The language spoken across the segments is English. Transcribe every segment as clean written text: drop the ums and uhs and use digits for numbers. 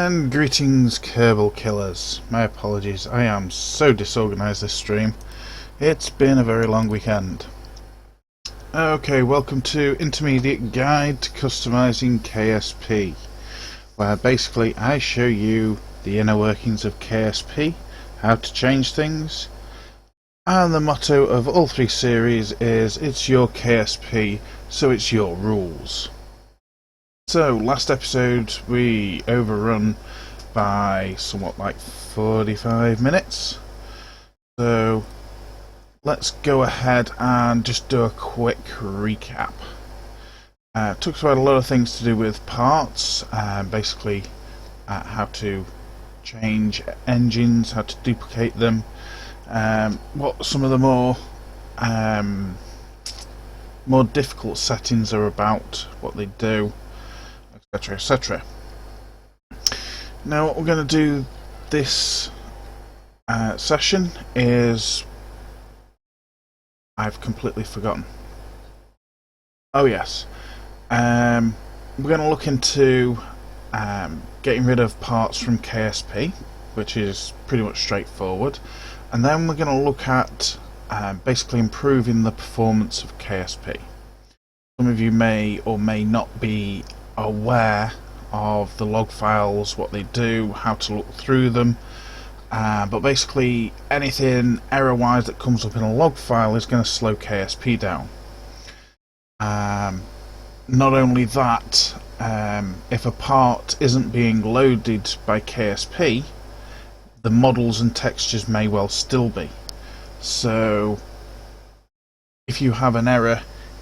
And greetings, Kerbal Killers. My apologies, I am so disorganised this stream. It's been a very long weekend. Okay, welcome to Intermediate Guide to Customising KSP, where basically I show you the inner workings of KSP, how to change things, and the motto of all three series is it's your KSP, so it's your rules. So, last episode we overrun by somewhat like 45 minutes. So, let's go ahead and just do a quick recap. Talked about a lot of things to do with parts, basically how to change engines, how to duplicate them, what some of the more difficult settings are about, what they do, etc, etc. Now what we're going to do this session is, I've completely forgotten. Oh yes, we're going to look into getting rid of parts from KSP, which is pretty much straightforward, and then we're going to look at basically improving the performance of KSP. Some of you may or may not be aware of the log files, what they do, how to look through them, but basically anything error wise that comes up in a log file is going to slow KSP down. Not only that, if a part isn't being loaded by KSP, the models and textures may well still be. So if you have an error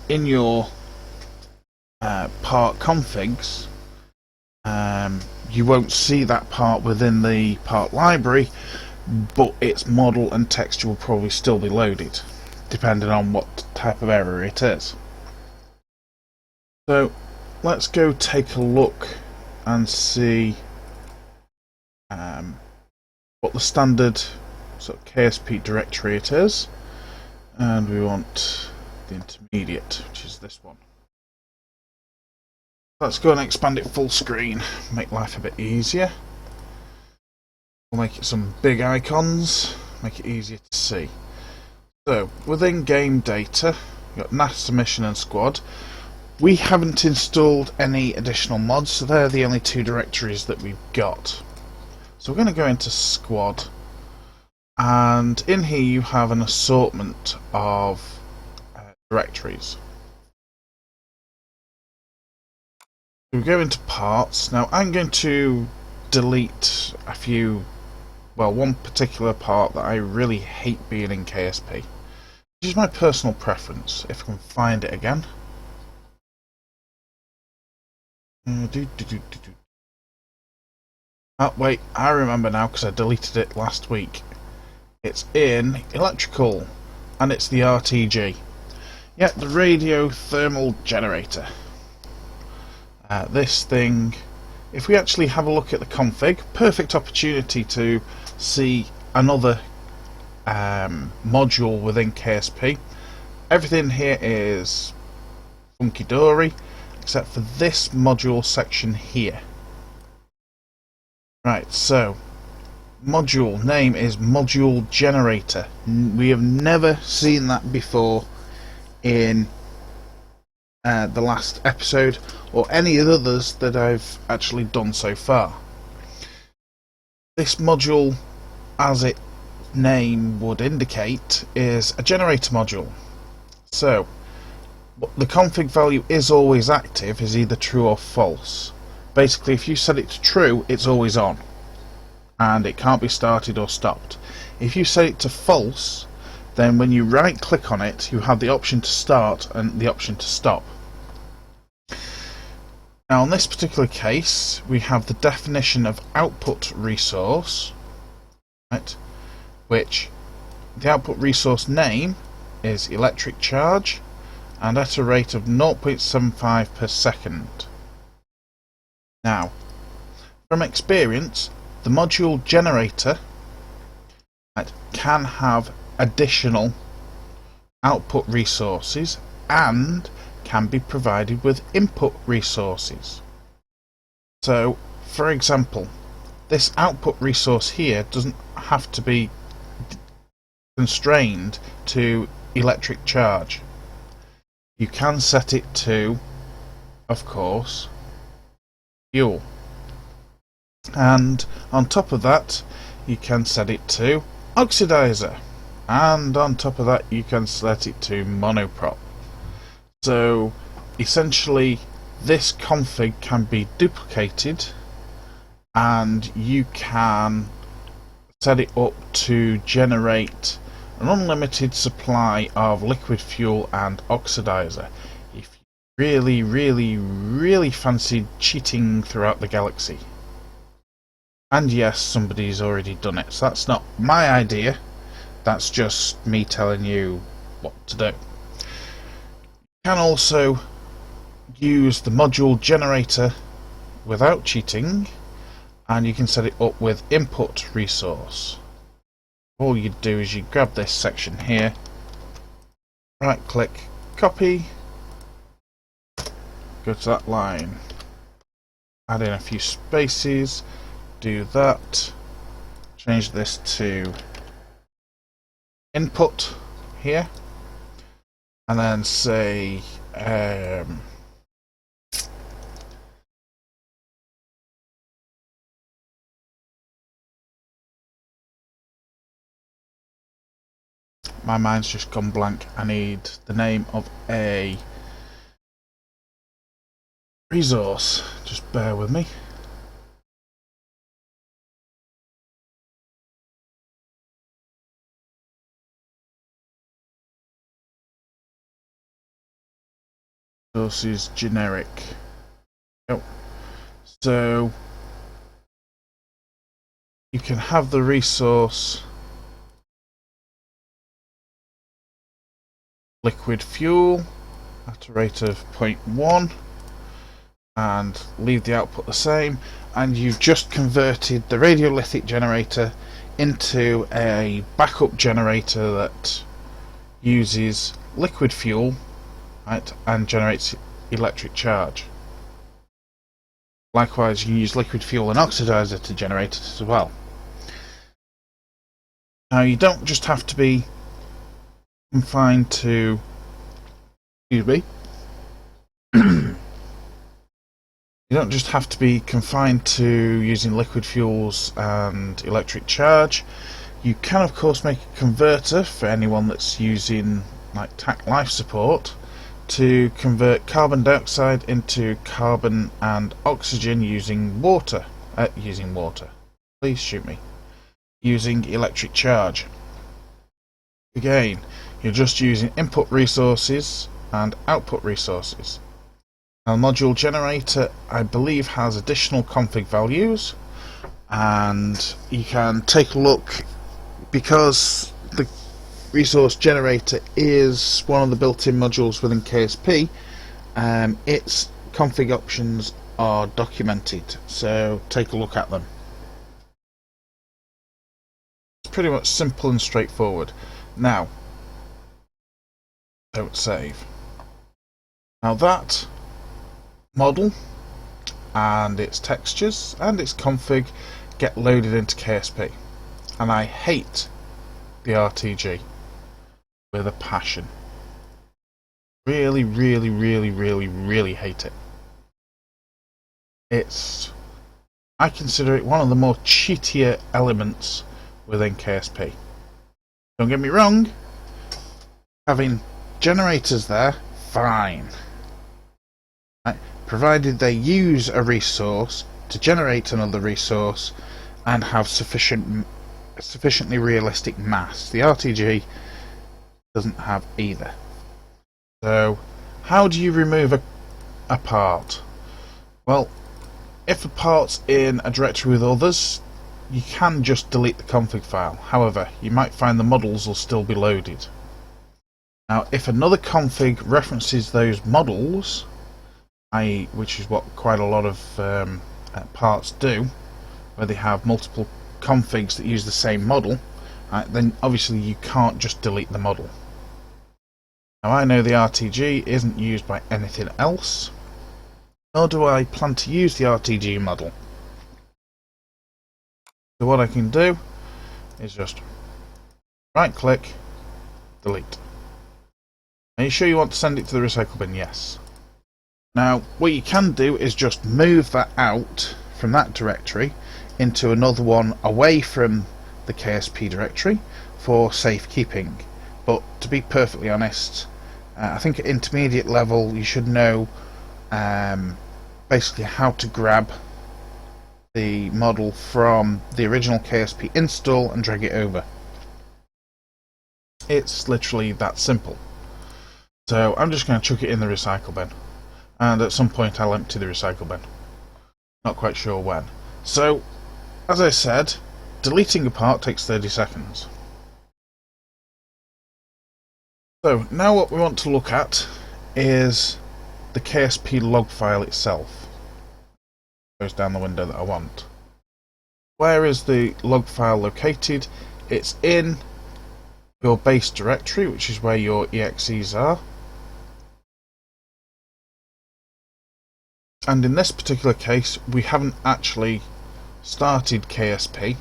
in your part configs, you won't see that part within the part library, but its model and texture will probably still be loaded, depending on what type of error it is. So let's go take a look and see what the standard sort of KSP directory it is, and we want the intermediate, which is this one. Let's go and expand it full screen, make life a bit easier. We'll make it some big icons, make it easier to see. So, within game data, we've got NASA mission and squad. We haven't installed any additional mods, so they're the only two directories that we've got. So we're going to go into squad, and in here you have an assortment of directories. We go into parts. Now I'm going to delete a few, well, one particular part that I really hate being in KSP, which is my personal preference, if I can find it again. Oh wait, I remember now because I deleted it last week. It's in electrical, and it's the RTG. Yeah, the radio thermal generator. This thing, if we actually have a look at the config, perfect opportunity to see another module within KSP. Everything here is funky dory, except for this module section here. Right, so module name is module generator. We have never seen that before in the last episode or any others that I've actually done so far. This module, as its name would indicate, is a generator module. So the config value is always active, is either true or false. Basically, if you set it to true, it's always on and it can't be started or stopped. If you set it to false, then when you right click on it, you have the option to start and the option to stop. Now in this particular case, we have the definition of output resource, right, which the output resource name is electric charge and at a rate of 0.75 per second. Now, from experience, the module generator, right, can have additional output resources and can be provided with input resources. So, for example, this output resource here doesn't have to be constrained to electric charge. You can set it to, of course, fuel. And on top of that, you can set it to oxidizer. And on top of that, you can set it to monoprop. So essentially, this config can be duplicated, and you can set it up to generate an unlimited supply of liquid fuel and oxidizer if you really fancied cheating throughout the galaxy. And yes, somebody's already done it, so that's not my idea, that's just me telling you what to do. You can also use the module generator without cheating, and you can set it up with input resource. All you do is you grab this section here, right click, copy, go to that line, add in a few spaces, do that, change this to input here, and then say my mind's just gone blank. I need the name of a resource, just bear with me. Resource is generic. Oh. So you can have the resource liquid fuel at a rate of 0.1 and leave the output the same, and you've just converted the radiolithic generator into a backup generator that uses liquid fuel, right, and generates electric charge. Likewise, you can use liquid fuel and oxidizer to generate it as well. Now, you don't just have to be confined to, excuse me, you don't just have to be confined to using liquid fuels and electric charge. You can of course make a converter for anyone that's using like TAC life support to convert carbon dioxide into carbon and oxygen using water. Please shoot me. Using electric charge. Again, you're just using input resources and output resources. Now, the module generator, I believe, has additional config values, and you can take a look, because the resource generator is one of the built-in modules within KSP. Its config options are documented, so take a look at them. It's pretty much simple and straightforward. Now, don't save. Now that model and its textures and its config get loaded into KSP, and I hate the RTG with a passion. Really hate it. I consider it one of the more cheatier elements within KSP. Don't get me wrong, having generators there, fine. Right, provided they use a resource to generate another resource and have sufficiently realistic mass. The RTG doesn't have either. So, how do you remove a part? Well, if a part's in a directory with others, you can just delete the config file. However, you might find the models will still be loaded. Now, if another config references those models, which is what quite a lot of parts do, where they have multiple configs that use the same model, then obviously you can't just delete the model. Now, I know the RTG isn't used by anything else, nor do I plan to use the RTG model. So what I can do is just right click, delete. Are you sure you want to send it to the recycle bin? Yes. Now what you can do is just move that out from that directory into another one away from the KSP directory for safekeeping. But to be perfectly honest, I think at intermediate level you should know basically how to grab the model from the original KSP install and drag it over. It's literally that simple. So I'm just going to chuck it in the recycle bin, and at some point I'll empty the recycle bin. Not quite sure when. So, as I said, deleting a part takes 30 seconds. So now what we want to look at is the KSP log file itself. Goes down the window that I want. Where is the log file located? It's in your base directory, which is where your exes are. And in this particular case, we haven't actually started KSP,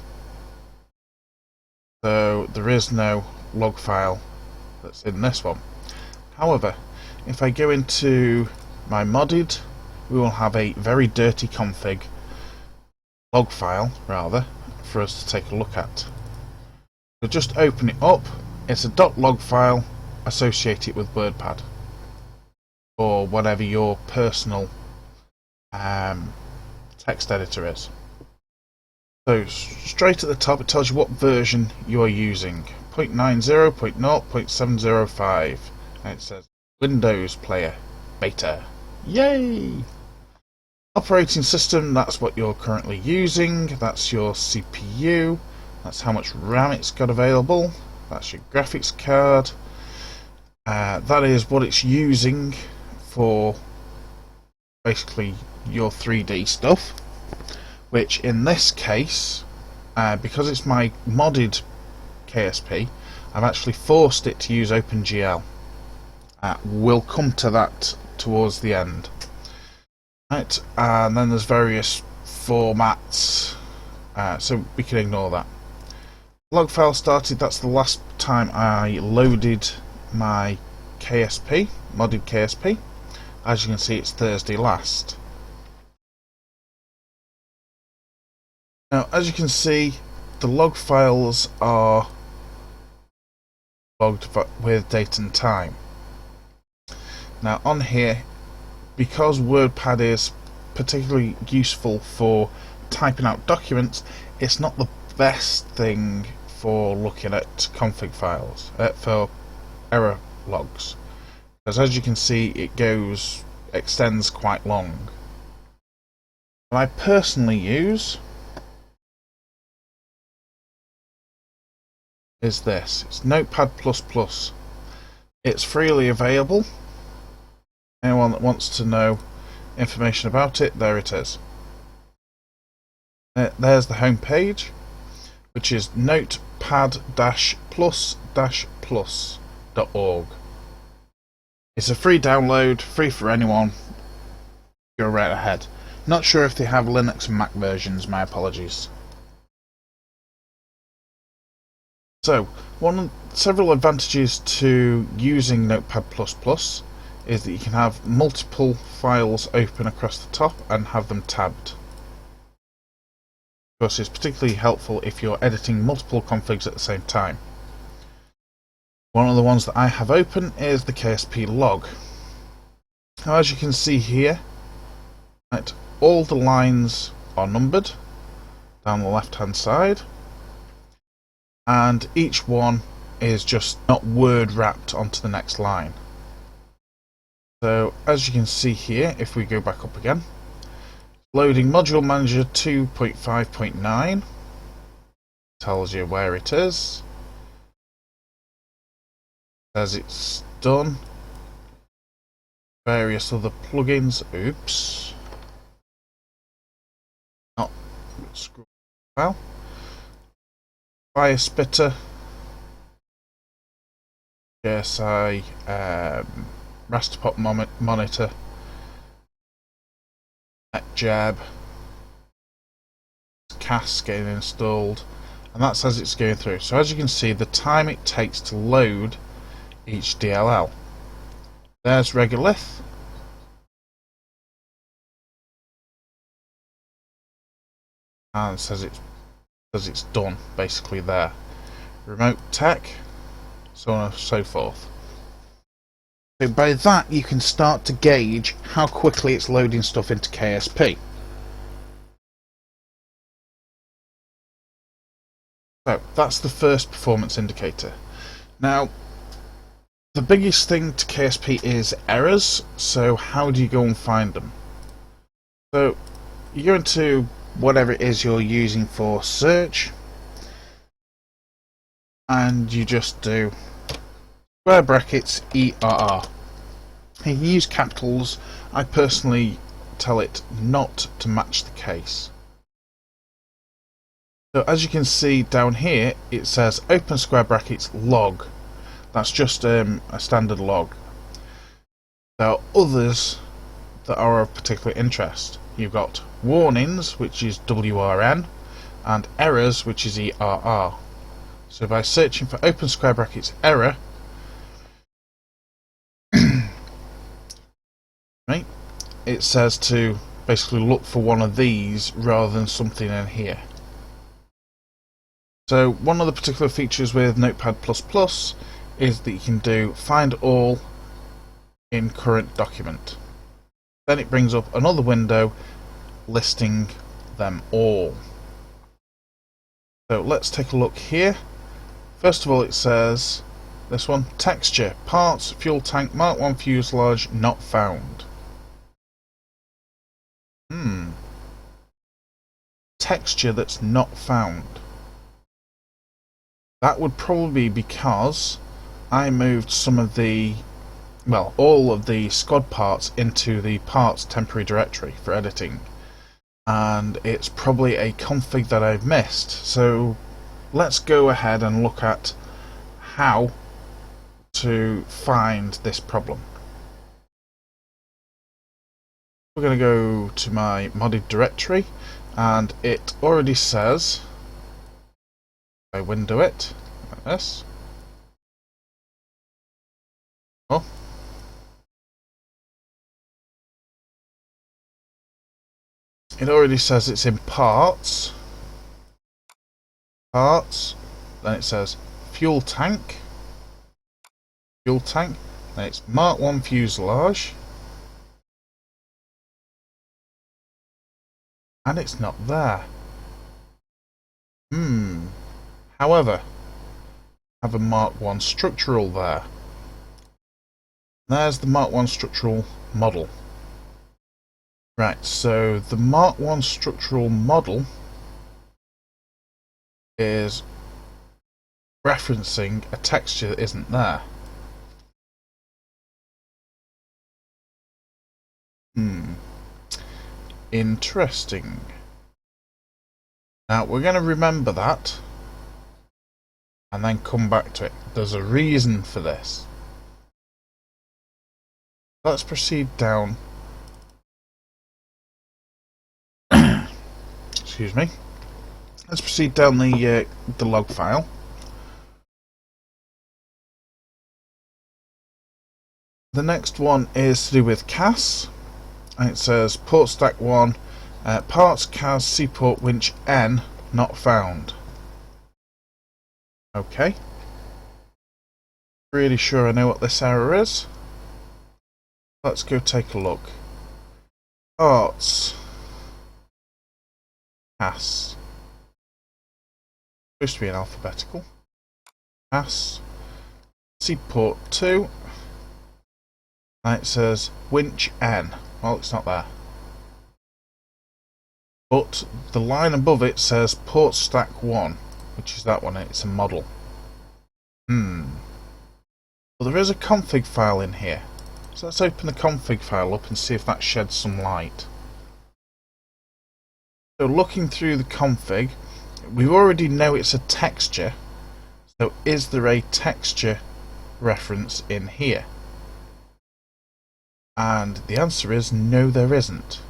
so there is no log file that's in this one. However, if I go into my modded, we will have a very dirty config log file, rather, for us to take a look at. So just open it up. It's a .log file. Associate it with WordPad or whatever your personal text editor is. So straight at the top it tells you what version you are using. 0.90, 0.0, 0.705, and it says Windows Player Beta. Yay! Operating system, that's what you're currently using. That's your CPU. That's how much RAM it's got available. That's your graphics card. That is what it's using for basically your 3D stuff, which in this case, because it's my modded KSP, I've actually forced it to use OpenGL. We'll come to that towards the end. Right, and then there's various formats, so we can ignore that. Log file started, that's the last time I loaded my KSP, modded KSP. As you can see, it's Thursday last. Now, as you can see, the log files are logged with date and time. Now, on here, because WordPad is particularly useful for typing out documents, it's not the best thing for looking at config files, for error logs. Because as you can see, it extends quite long. What I personally use is this. It's Notepad++. It's freely available. Anyone that wants to know information about it, there it is. There's the home page, which is notepad-plus-plus.org. It's a free download, free for anyone. Go right ahead. Not sure if they have Linux and Mac versions, my apologies. So, several advantages to using Notepad++ is that you can have multiple files open across the top and have them tabbed. Of course, it's particularly helpful if you're editing multiple configs at the same time. One of the ones that I have open is the KSP log. Now, as you can see here, right, all the lines are numbered down the left hand side, and each one is just not word wrapped onto the next line. So as you can see here, if we go back up again, loading Module Manager 2.5.9 tells you where it is, says it's done. Various other plugins, oops, not scroll well. Fire Spitter, KSI, Rasterpop Monitor, NetJab, CAS getting installed, and that's as it's going through. So as you can see, the time it takes to load each DLL. There's Regolith. And it says it's done, basically there. Remote tech, so on and so forth. So by that you can start to gauge how quickly it's loading stuff into KSP. So that's the first performance indicator. Now, the biggest thing to KSP is errors, so how do you go and find them? So you go into whatever it is you're using for search, and you just do square brackets ERR. You can use capitals. I personally tell it not to match the case. So as you can see down here, it says open square brackets log. That's just a standard log. There are others that are of particular interest. You've got warnings, which is WRN, and errors, which is ERR. So by searching for open square brackets error, right, it says to basically look for one of these rather than something in here. So one of the particular features with Notepad++ is that you can do find all in current document. Then it brings up another window listing them all. So let's take a look here. First of all, it says this one, texture, parts, fuel tank, Mark 1 fuselage not found. Texture that's not found. That would probably be because I moved some of the, well, all of the SCOD parts into the parts temporary directory for editing, and it's probably a config that I've missed. So let's go ahead and look at how to find this problem. We're going to go to my modded directory, and it already says, I window it like this. Oh. It already says it's in parts, then it says fuel tank, then it's Mark 1 fuselage, and it's not there. However, I have a Mark 1 structural there. There's the Mark 1 structural model. Right, so the Mark 1 structural model is referencing a texture that isn't there. Interesting. Now we're going to remember that and then come back to it. There's a reason for this. Let's proceed down. Excuse me. Let's proceed down the log file. The next one is to do with CAS, and it says port stack 1, parts CAS C-port winch N not found. Okay. Really sure I know what this error is. Let's go take a look. Parts CAS. Supposed to be in alphabetical. CAS C-port 2. And it says winch N. Well, it's not there. But the line above it says port stack 1, which is that one. It's a model. Well, there is a config file in here. So let's open the config file up and see if that sheds some light. So looking through the config, we already know it's a texture. So is there a texture reference in here? And the answer is no, there isn't.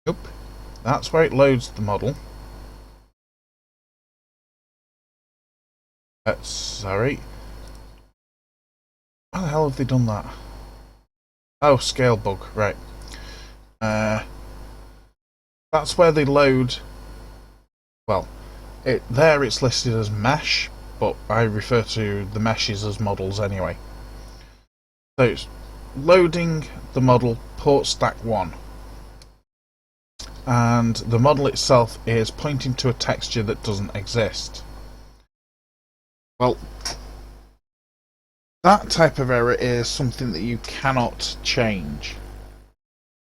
Nope. That's where it loads the model. Sorry. How the hell have they done that? Oh, scale bug, right. That's where they load. Well, there it's listed as mesh, but I refer to the meshes as models anyway. So it's loading the model port stack 1. And the model itself is pointing to a texture that doesn't exist. Well, that type of error is something that you cannot change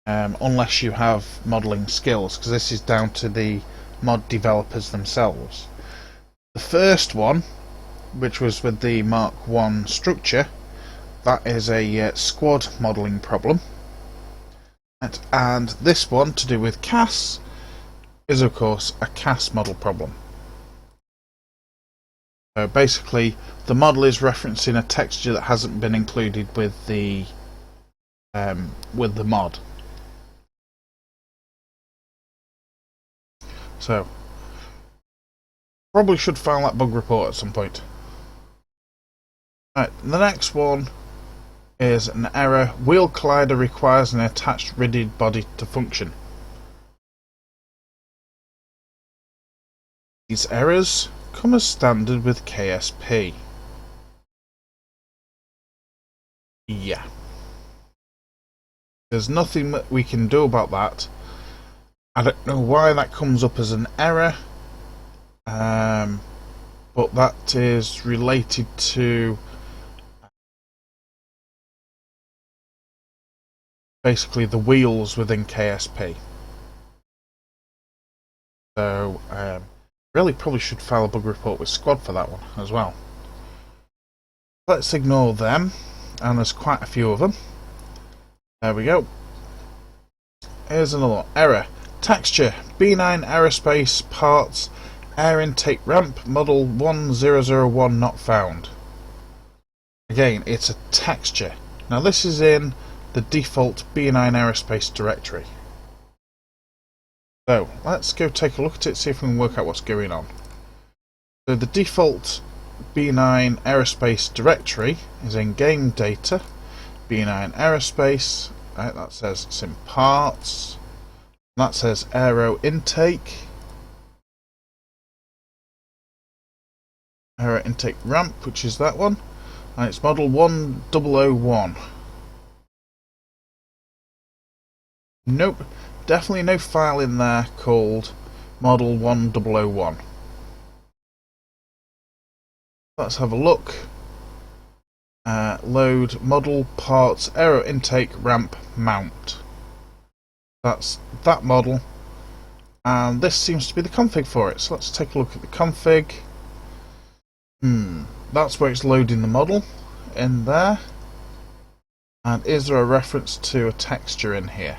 unless you have modelling skills, because this is down to the mod developers themselves. The first one, which was with the Mark 1 structure, that is a squad modelling problem. And this one, to do with CAS, is of course a CAS model problem. So basically, the model is referencing a texture that hasn't been included with the mod. So, probably should file that bug report at some point. Right, the next one is an error. Wheel collider requires an attached rigid body to function. These errors come as standard with KSP. Yeah. There's nothing that we can do about that. I don't know why that comes up as an error, but that is related to basically the wheels within KSP. So, really probably should file a bug report with Squad for that one as well. Let's ignore them, and there's quite a few of them. There we go. Here's another error. Texture, B9 aerospace parts, air intake ramp, model 1001 not found. Again, it's a texture. Now this is in the default B9 aerospace directory. So, let's go take a look at it, see if we can work out what's going on. So the default B9 aerospace directory is in game data, B9 aerospace, right, that says it's in parts, that says aero intake ramp, which is that one, and it's model 1001. Nope, definitely no file in there called model 1001. Let's have a look. Load model parts aero intake ramp mount. That's that model, and this seems to be the config for it. So let's take a look at the config. That's where it's loading the model in there. And is there a reference to a texture in here?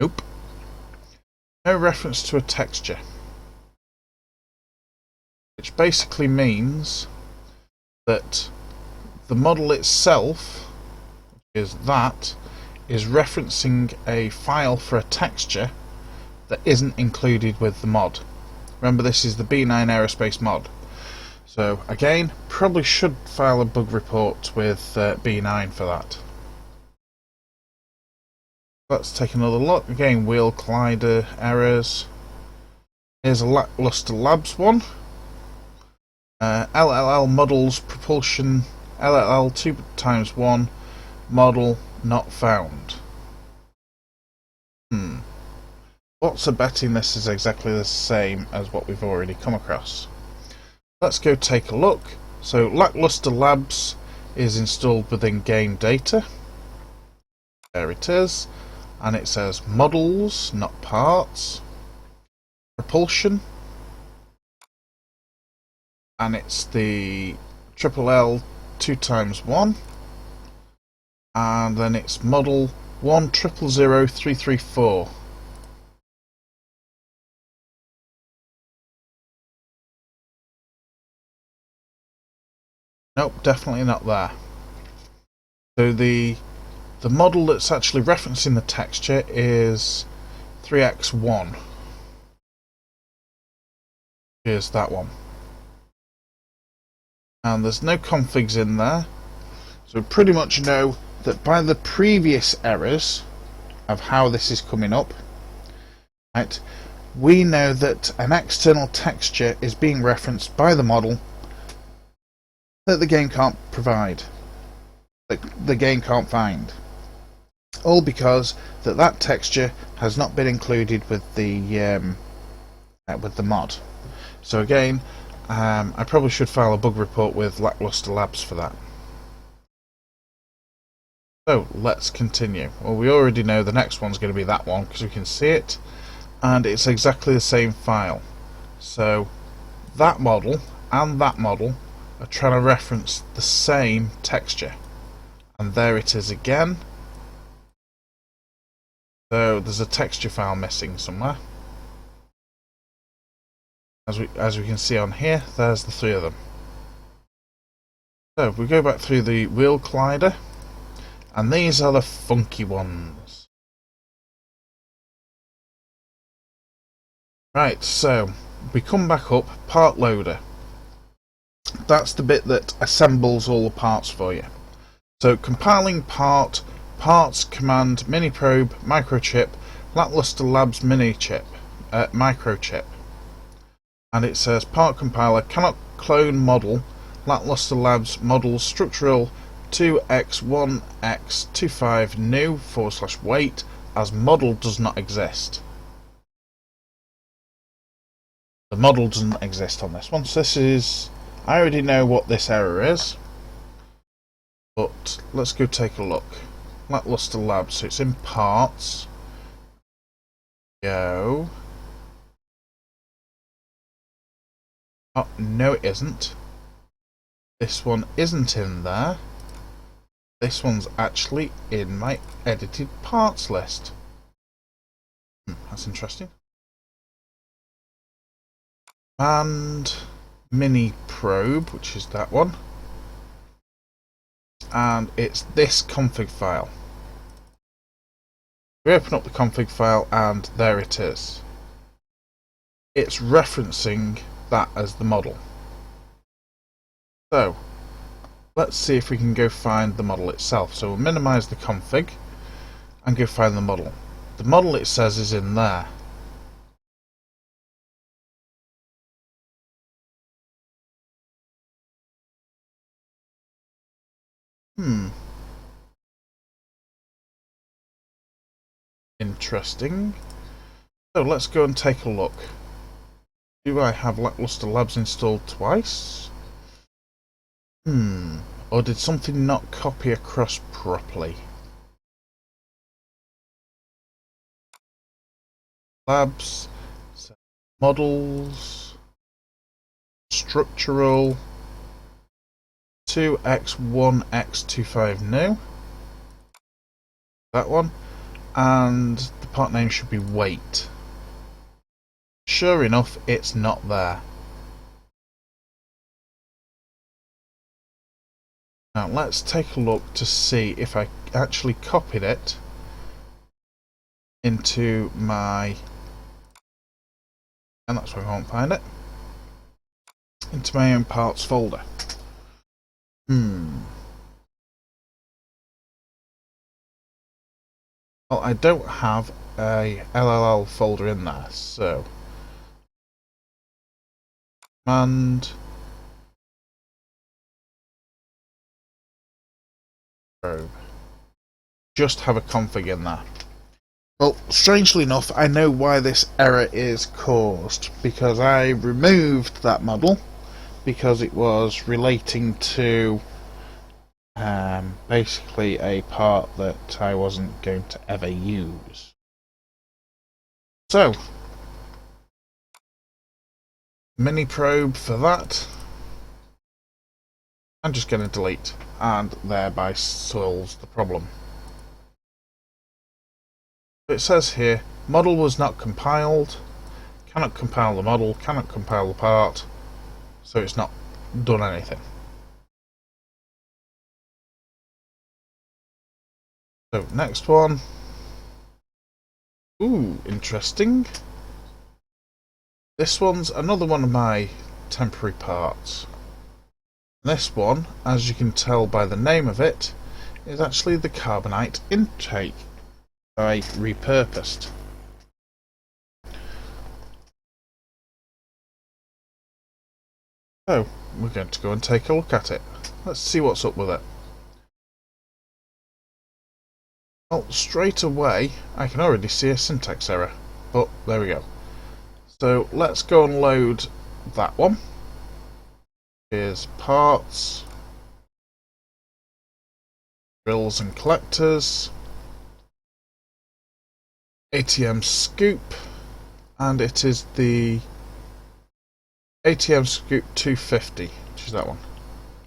Nope. No reference to a texture. Which basically means that the model itself, which is that, is referencing a file for a texture that isn't included with the mod. Remember, this is the B9 aerospace mod. So again, probably should file a bug report with B9 for that. Let's take another look. Again, wheel collider errors. Here's a Lackluster Labs one. LLL models propulsion LLL 2x1 model not found. What's a betting this is exactly the same as what we've already come across? Let's go take a look. So Lackluster Labs is installed within game data. There it is. And it says models, not parts. Propulsion. And it's the LLL 2x1. And then it's model 100334. Nope, definitely not there. So the model that's actually referencing the texture is 3x1. Here's that one. And there's no configs in there. So we pretty much know that by the previous errors of how this is coming up, right, we know that an external texture is being referenced by the model that the game can't provide, that the game can't find. All because that texture has not been included with the mod. So again, I probably should file a bug report with Lackluster Labs for that. So let's continue. Well, we already know the next one's going to be that one because we can see it, and it's exactly the same file. So that model and that model are trying to reference the same texture, and there it is again. So there's a texture file missing somewhere. As we can see on here, there's the three of them. So we go back through the wheel collider, and these are the funky ones. Right, so we come back up, part loader. That's the bit that assembles all the parts for you. So compiling parts, command, mini probe, microchip, Lackluster Labs microchip. And it says part compiler cannot clone model, Lackluster Labs model structural 2x1x25 new / weight as model does not exist. The model doesn't exist on this one. So this is, I already know what this error is, but let's go take a look. Lackluster Labs, so it's in parts. Go. Oh, no it isn't. This one isn't in there. This one's actually in my edited parts list. That's interesting. And mini probe, which is that one. And it's this config file. We open up the config file and there it is. It's referencing that as the model. So let's see if we can go find the model itself. So we'll minimize the config and go find the model. The model, it says, is in there. Interesting. So let's go and take a look. Do I have Lackluster Labs installed twice? Or did something not copy across properly? Labs, models, structural, 2x1x25 new. That one. And the part name should be weight. Sure enough, it's not there. Now let's take a look to see if I actually copied it into my, and that's why I won't find it, into my own parts folder. Well, I don't have a LLL folder in there, so command probe. Just have a config in there. Well, strangely enough, I know why this error is caused, because I removed that model because it was relating to basically a part that I wasn't going to ever use. So, mini probe for that. I'm just going to delete, and thereby solves the problem. It says here, model was not compiled, cannot compile the model, cannot compile the part, so it's not done anything. So next one. Ooh, interesting. This one's another one of my temporary parts. This one, as you can tell by the name of it, is actually the carbonite intake I repurposed. So, we're going to go and take a look at it. Let's see what's up with it. Well, straight away, I can already see a syntax error, but there we go. So, let's go and load that one. Here's parts, drills and collectors, ATM scoop, and it is the ATM scoop 250, which is that one.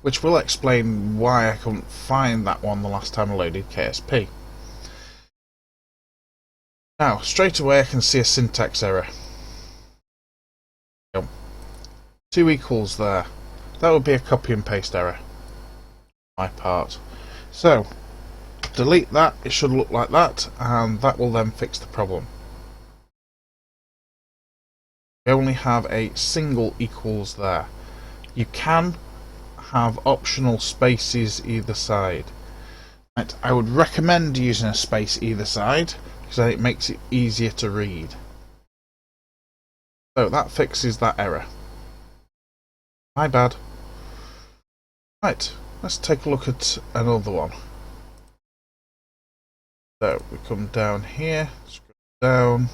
Which will explain why I couldn't find that one the last time I loaded KSP. Now, straight away I can see a syntax error. 2 equals there. That would be a copy and paste error. My part. So, delete that, it should look like that, and that will then fix the problem. We only have a single equals there. You can have optional spaces either side. Right, I would recommend using a space either side, because then it makes it easier to read. So that fixes that error. My bad. Right, let's take a look at another one. So we come down here, scroll down.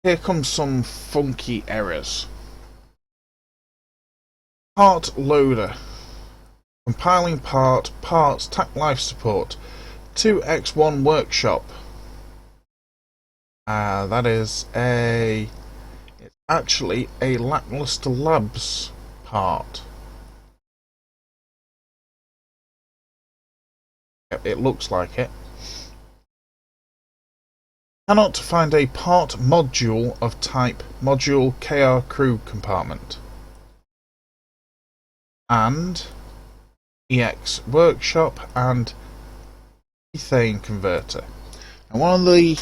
Here comes some funky errors. Part loader. Compiling parts, TAC life support. 2x1 workshop. That is it's actually a Lackluster Labs part. It looks like it. Cannot find a part module of type module KR crew compartment. And EX workshop and ethane converter. And one of the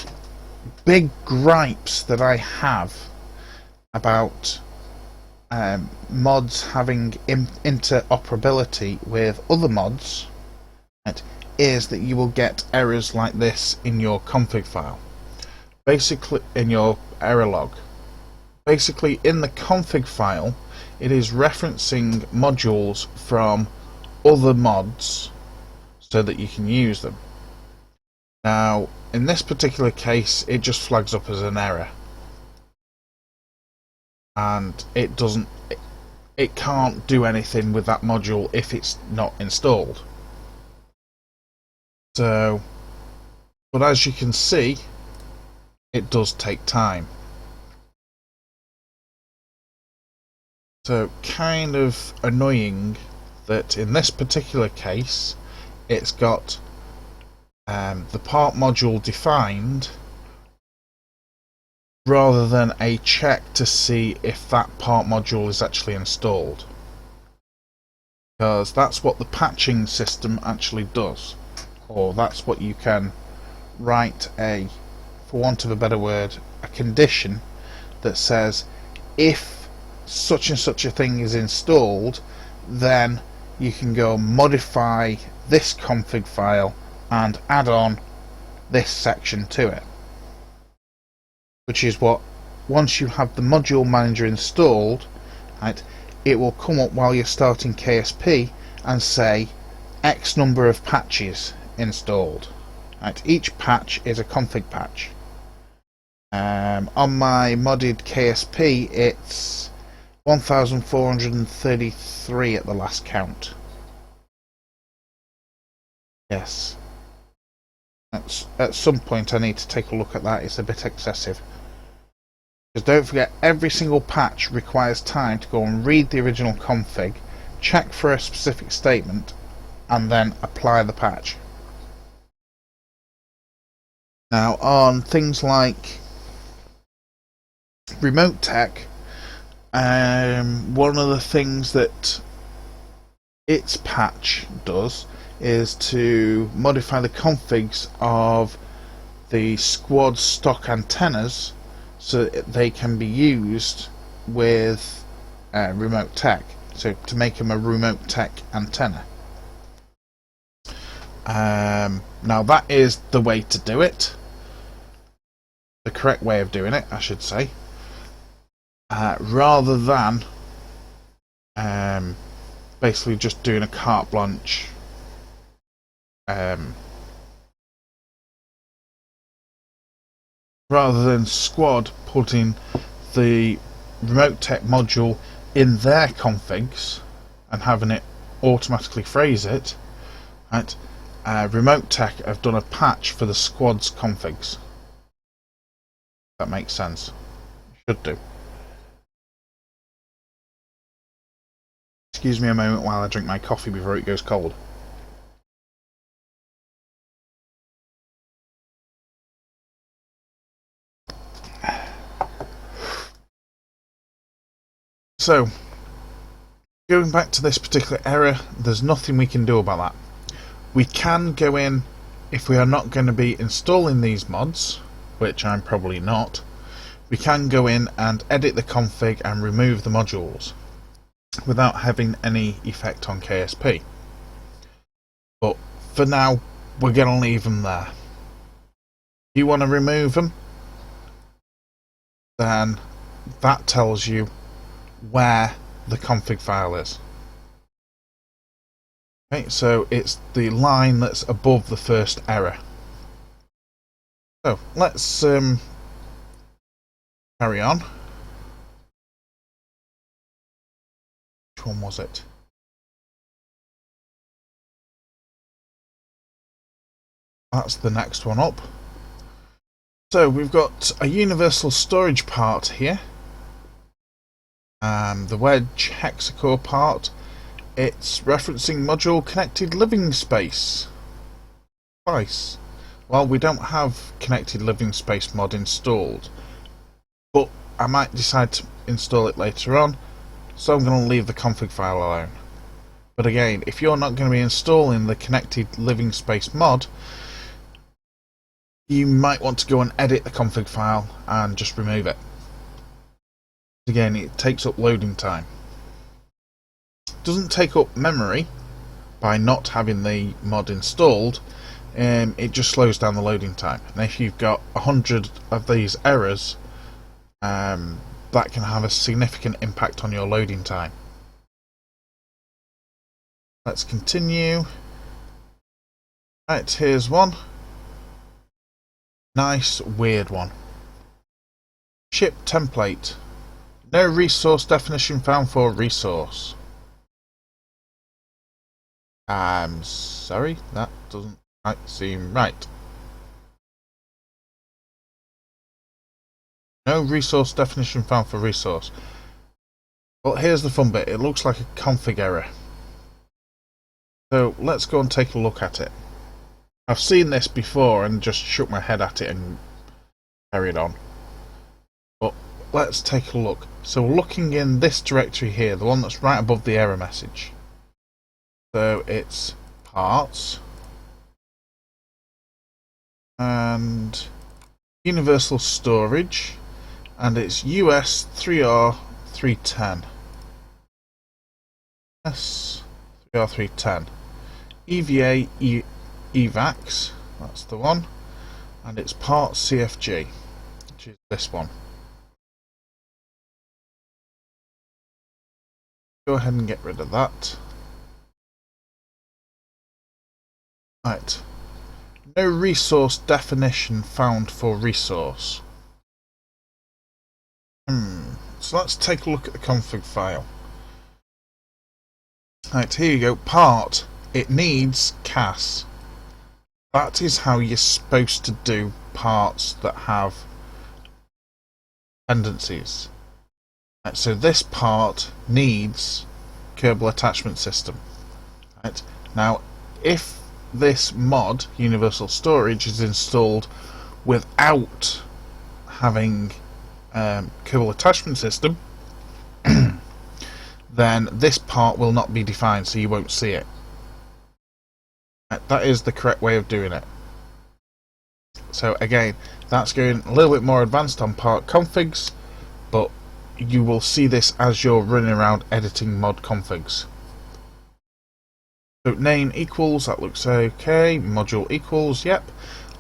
big gripes that I have about mods having interoperability with other mods, right, is that you will get errors like this in your config file. Basically, in your error log. Basically, in the config file, it is referencing modules from other mods so that you can use them. Now, in this particular case, it just flags up as an error. And it can't do anything with that module if it's not installed. So, but as you can see, it does take time. So, kind of annoying that in this particular case, it's got the part module defined rather than a check to see if that part module is actually installed. Because that's what the patching system actually does. Or that's what you can write for want of a better word, a condition that says if such and such a thing is installed, then you can go modify this config file and add on this section to it. Which is what, once you have the module manager installed, right, it will come up while you're starting KSP and say X number of patches installed. Right, each patch is a config patch. On my modded KSP, it's 1433 at the last count. Yes. At some point I need to take a look at that. It's a bit excessive. Because don't forget, every single patch requires time to go and read the original config, check for a specific statement, and then apply the patch. Now, on things like remote tech, one of the things that its patch does is to modify the configs of the squad stock antennas so that they can be used with remote tech, so to make them a remote tech antenna. Now that is the way to do it, the correct way of doing it, I should say, rather than basically just doing a carte blanche rather than Squad putting the remote tech module in their configs and having it automatically phrase it, right? Remote tech have done a patch for the Squad's configs. That makes sense. Should do. Excuse me a moment while I drink my coffee before it goes cold. So, going back to this particular error, there's nothing we can do about that. We can go in, if we are not going to be installing these mods, which I'm probably not, we can go in and edit the config and remove the modules without having any effect on KSP. But for now, we're going to leave them there. If you want to remove them, then that tells you where the config file is. Okay, so it's the line that's above the first error. So let's carry on. Which one was it? That's the next one up. So we've got a universal storage part here. The wedge hexacore part, it's referencing module connected living space. Twice. Well, we don't have connected living space mod installed, but I might decide to install it later on, so I'm going to leave the config file alone. But again, if you're not going to be installing the connected living space mod, you might want to go and edit the config file and just remove it. Again, it takes up loading time. Doesn't take up memory by not having the mod installed, it just slows down the loading time. And if you've got 100 of these errors, that can have a significant impact on your loading time. Let's continue. Right, here's one. Nice, weird one. Ship template. No resource definition found for resource. I'm sorry, that doesn't quite seem right. No resource definition found for resource. Well, here's the fun bit. It looks like a config error. So let's go and take a look at it. I've seen this before and just shook my head at it and carried on. But let's take a look. So looking in this directory here, the one that's right above the error message. So it's parts and universal storage, and it's US 3R310. Yes, 3R310. EVA EVAX, that's the one, and it's parts CFG, which is this one. Go ahead and get rid of that. Right. No resource definition found for resource. So let's take a look at the config file. Right, here you go. Part. It needs CAS. That is how you're supposed to do parts that have dependencies. Right, so this part needs Kerbal attachment system. Right. Now, if this mod, Universal Storage, is installed without having Kerbal attachment system, then this part will not be defined, so you won't see it. That is the correct way of doing it. So again, that's going a little bit more advanced on part configs, but you will see this as you're running around editing mod configs. So name equals, that looks okay. Module equals, yep.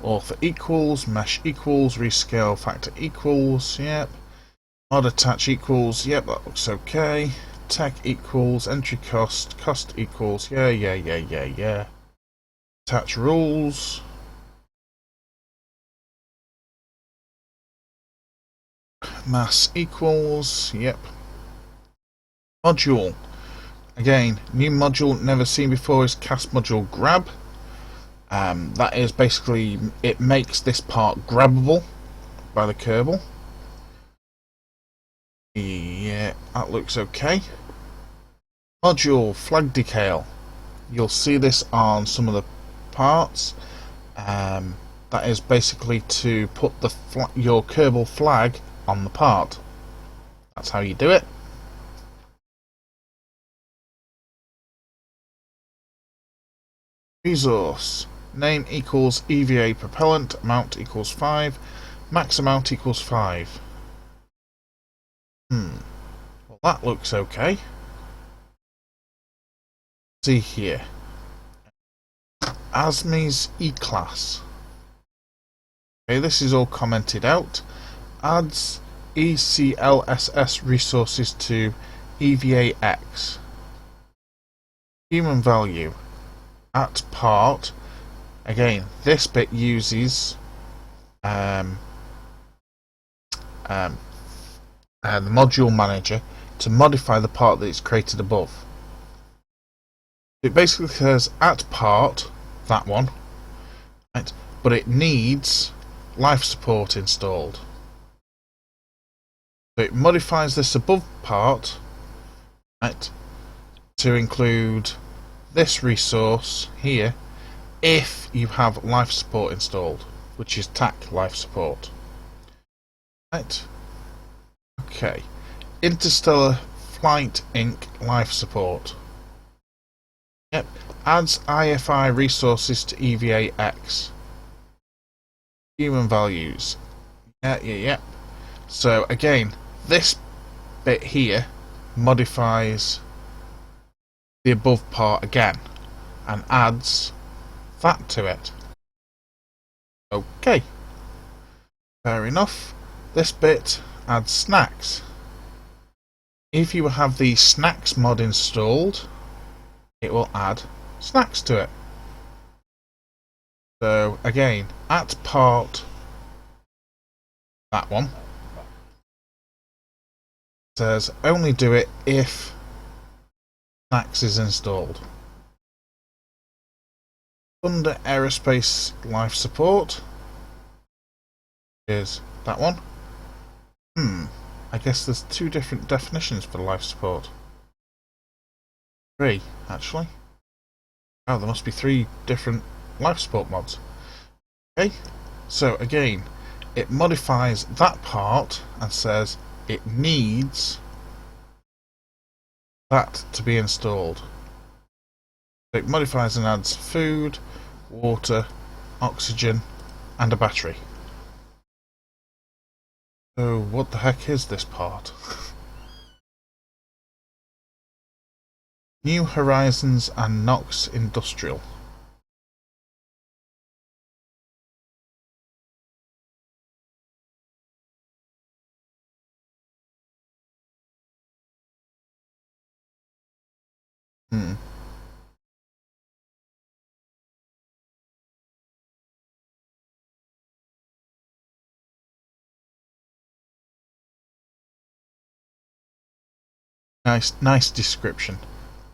Author equals, mesh equals, rescale factor equals, yep. Mod attach equals, yep, that looks okay. Tech equals, entry cost, cost equals, yeah. Attach rules. Mass equals, yep. Module. Again, new module never seen before is cast module grab. That is basically, it makes this part grabbable by the Kerbal. Yeah, that looks okay. Module flag decal. You'll see this on some of the parts. That is basically to put the your Kerbal flag on the part. That's how you do it. Resource. Name equals EVA propellant, amount equals 5, max amount equals 5. Well, that looks okay. See here. ASME's E-Class. Okay, this is all commented out. Adds ECLSS resources to EVAX. Human value. At part. Again, this bit uses the module manager to modify the part that is created above. It basically says at part, that one, right, but it needs life support installed. So it modifies this above part, right, to include this resource here if you have life support installed, which is TAC life support. Right. Okay. Interstellar Flight Inc. life support. Yep. Adds IFI resources to EVAX. Human values. Yeah. So again, this bit here modifies the above part again and adds that to it. Okay. Fair enough. This bit adds snacks. If you have the snacks mod installed, it will add snacks to it. So again, at part, that one, says only do it if snacks is installed. Under aerospace life support is that one. I guess there's two different definitions for life support. 3, actually. Oh, there must be 3 different life support mods. Okay, so again, it modifies that part and says it needs that to be installed. So it modifies and adds food, water, oxygen, and a battery. So what the heck is this part? New Horizons and Nox Industrial. Nice description.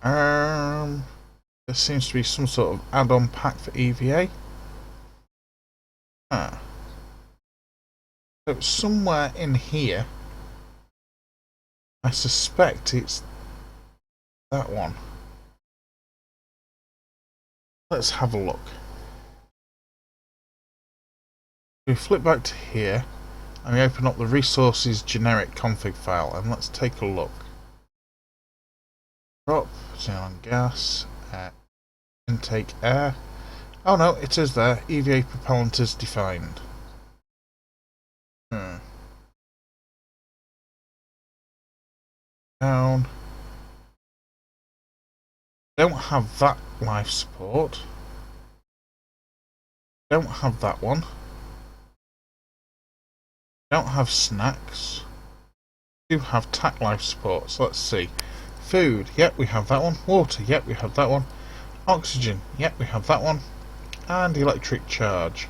There seems to be some sort of add-on pack for EVA. So somewhere in here, I suspect it's that one. Let's have a look. We flip back to here, and we open up the resources generic config file, and let's take a look. Drop, xenon gas, intake air. Oh no, it is there. EVA propellant is defined. Down. Don't have that life support. Don't have that one. Don't have snacks. Do have tack life support, so let's see. Food, yep, we have that one. Water, yep, we have that one. Oxygen, yep, we have that one. And electric charge.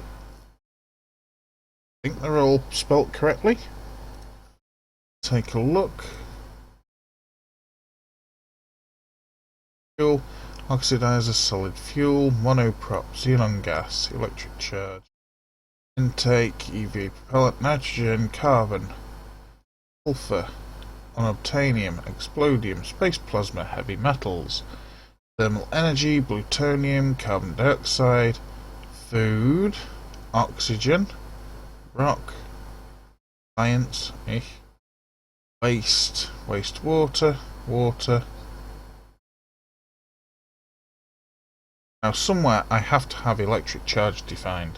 I think they're all spelt correctly. Take a look. Fuel, oxidizer, solid fuel, monoprop, xenon gas, electric charge. Intake, EV propellant, nitrogen, carbon, sulfur, unobtainium, explodium, space plasma, heavy metals, thermal energy, plutonium, carbon dioxide, food, oxygen, rock, science, waste, wastewater, water. Now somewhere I have to have electric charge defined.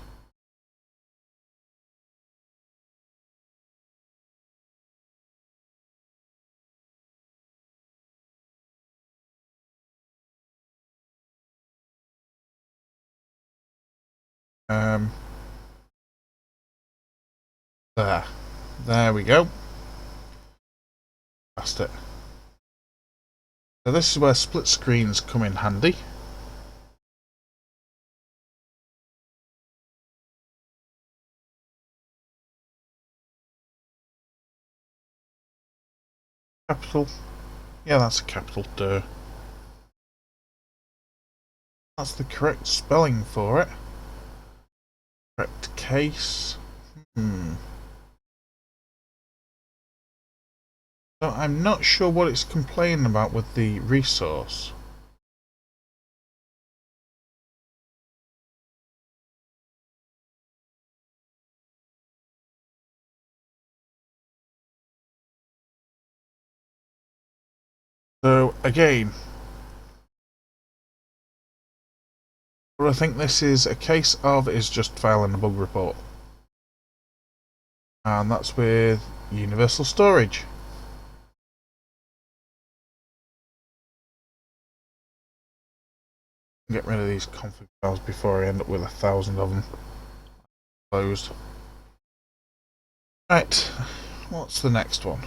There we go. Past it. So this is where split screens come in handy. Capital. Yeah, that's a capital. Duh. That's the correct spelling for it. Correct case. So I'm not sure what it's complaining about with the resource. So again, what I think this is a case of is just filing a bug report. And that's with Universal Storage. Get rid of these config files before I end up with 1,000 of them closed. Right, what's the next one?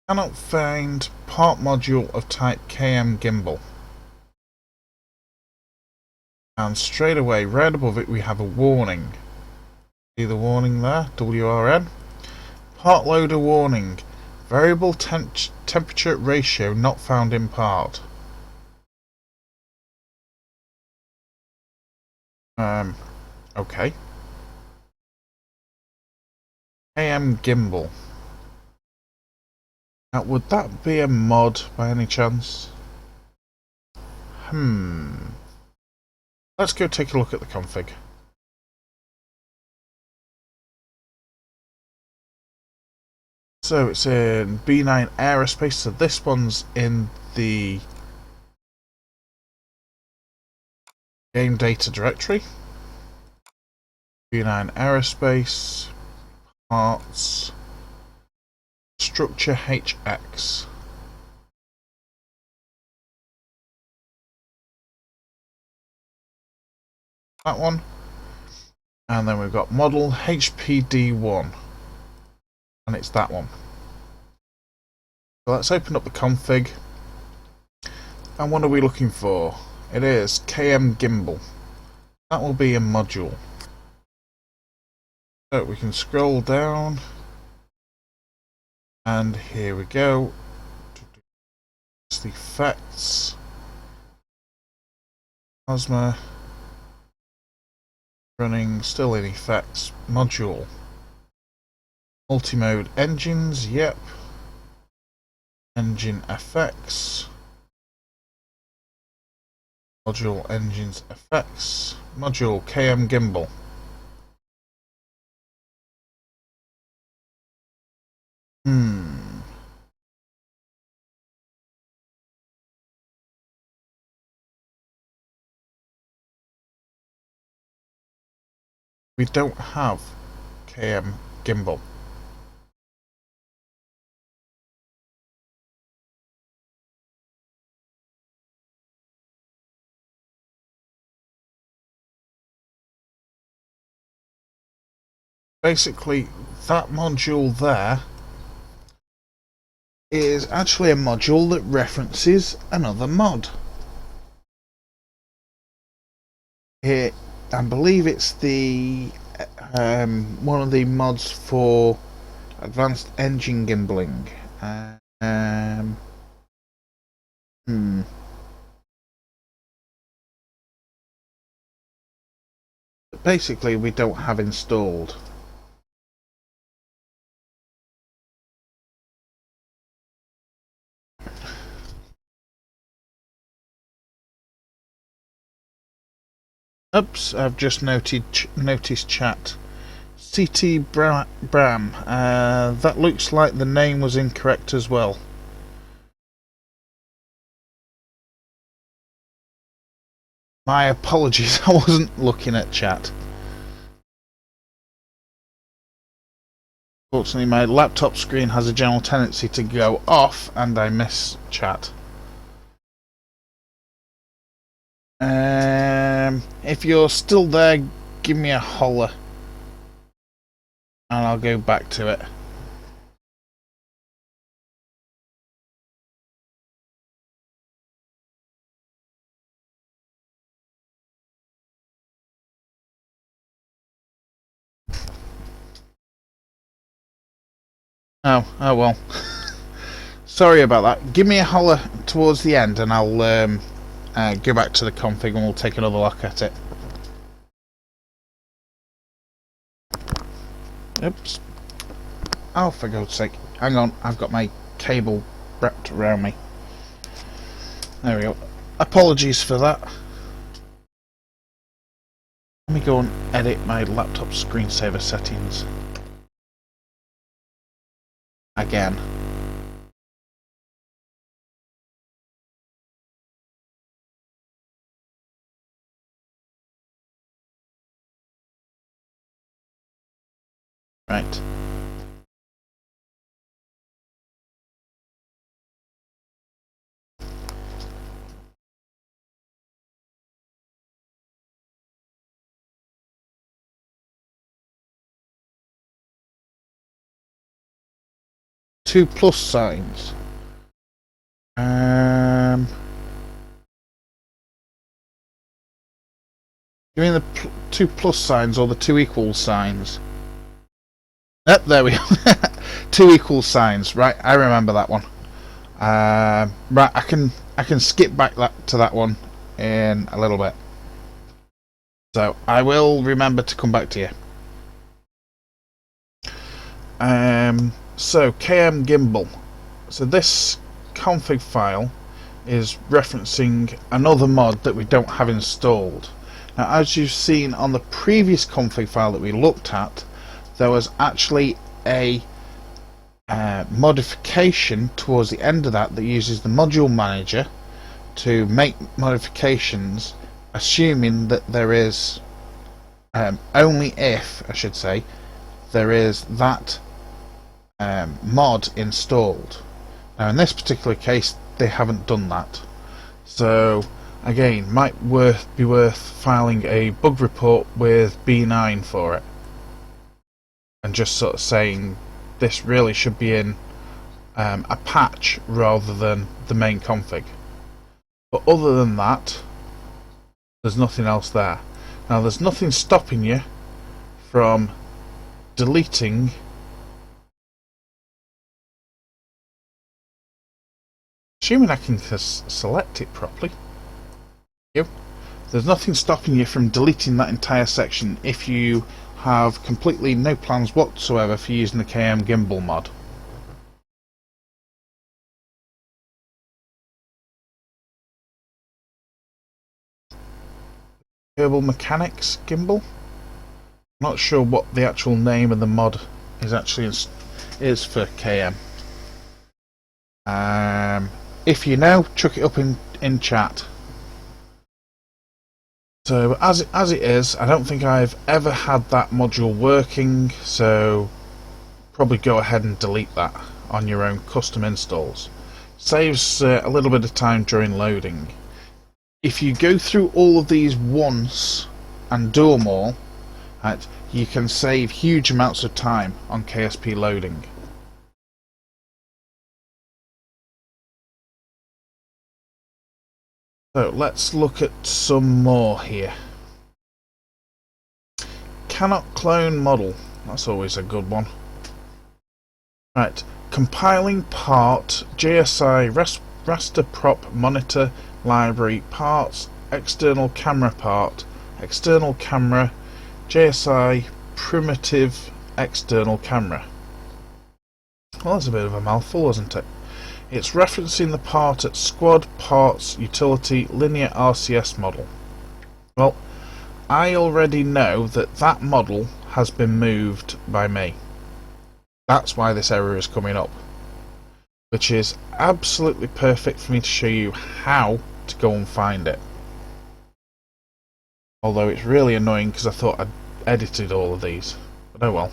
Cannot find part module of type KM gimbal. And straight away, right above it, we have a warning. See the warning there? WRN. Part loader warning. Variable temperature ratio not found in part. Okay. KM gimbal. Now, would that be a mod by any chance? Let's go take a look at the config. So it's in B9 Aerospace, so this one's in the game data directory. B9 Aerospace, parts, structure HX. That one. And then we've got model HPD1. And it's that one. So let's open up the config. And what are we looking for? It is KM gimbal. That will be a module. So we can scroll down. And here we go. It's the effects. Plasma. Running, still in effects. Module. Multimode engines, yep. Engine effects. Module engines effects. Module KM gimbal. we don't have KM gimbal. Basically, that module there is actually a module that references another mod. I believe it's the one of the mods for advanced engine gimbaling. Basically, we don't have installed. Oops, I've just noticed chat. CT Bram. That looks like the name was incorrect as well. My apologies, I wasn't looking at chat. Fortunately, my laptop screen has a general tendency to go off and I miss chat. If you're still there, give me a holler and I'll go back to it. Oh well. Sorry about that. Give me a holler towards the end and I'll go back to the config and we'll take another look at it. Oops. Oh, for God's sake. Hang on, I've got my cable wrapped around me. There we go. Apologies for that. Let me go and edit my laptop screensaver settings. Again. Right. Two plus signs. You mean the two plus signs or the two equal signs? Yep, there we go. Two equal signs. Right, I remember that one. Right, I can skip back to that one in a little bit. So I will remember to come back to you. So KM gimbal. So this config file is referencing another mod that we don't have installed. Now, as you've seen on the previous config file that we looked at, there was actually a modification towards the end of that uses the module manager to make modifications, assuming that there is only if, I should say, there is that mod installed. Now in this particular case they haven't done that, so again might be worth filing a bug report with B9 for it and just sort of saying this really should be in a patch rather than the main config. But other than that, there's nothing else there. Now there's nothing stopping you from deleting assuming I can select it properly. There's nothing stopping you from deleting that entire section if you have completely no plans whatsoever for using the KM gimbal mod. Herbal Mechanics gimbal. I'm not sure what the actual name of the mod is actually is for KM. If you know, chuck it up in chat. So as it is, I don't think I've ever had that module working, so probably go ahead and delete that on your own custom installs. Saves a little bit of time during loading. If you go through all of these once and do them all, right, you can save huge amounts of time on KSP loading. So let's look at some more here. Cannot clone model. That's always a good one. Right, compiling part JSI raster prop monitor library parts external camera part external camera JSI primitive external camera. Well, that's a bit of a mouthful, isn't it? It's referencing the part at squad parts utility linear RCS model. Well, I already know that that model has been moved by me. That's why this error is coming up, which is absolutely perfect for me to show you how to go and find it. Although it's really annoying because I thought I'd edited all of these, but oh well.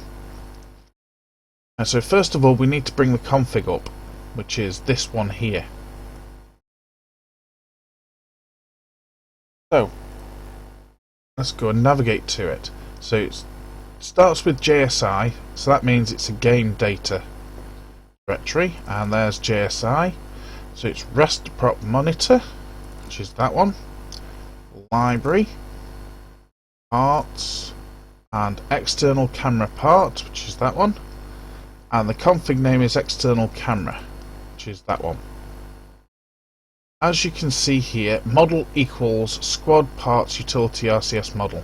And so first of all, we need to bring the config up, which is this one here. So let's go and navigate to it. So it starts with JSI, so that means it's a game data directory, and there's JSI. So it's raster prop monitor, which is that one, library, parts, and external camera part, which is that one, and the config name is external camera, which is that one. As you can see here, model equals squad parts utility RCS model,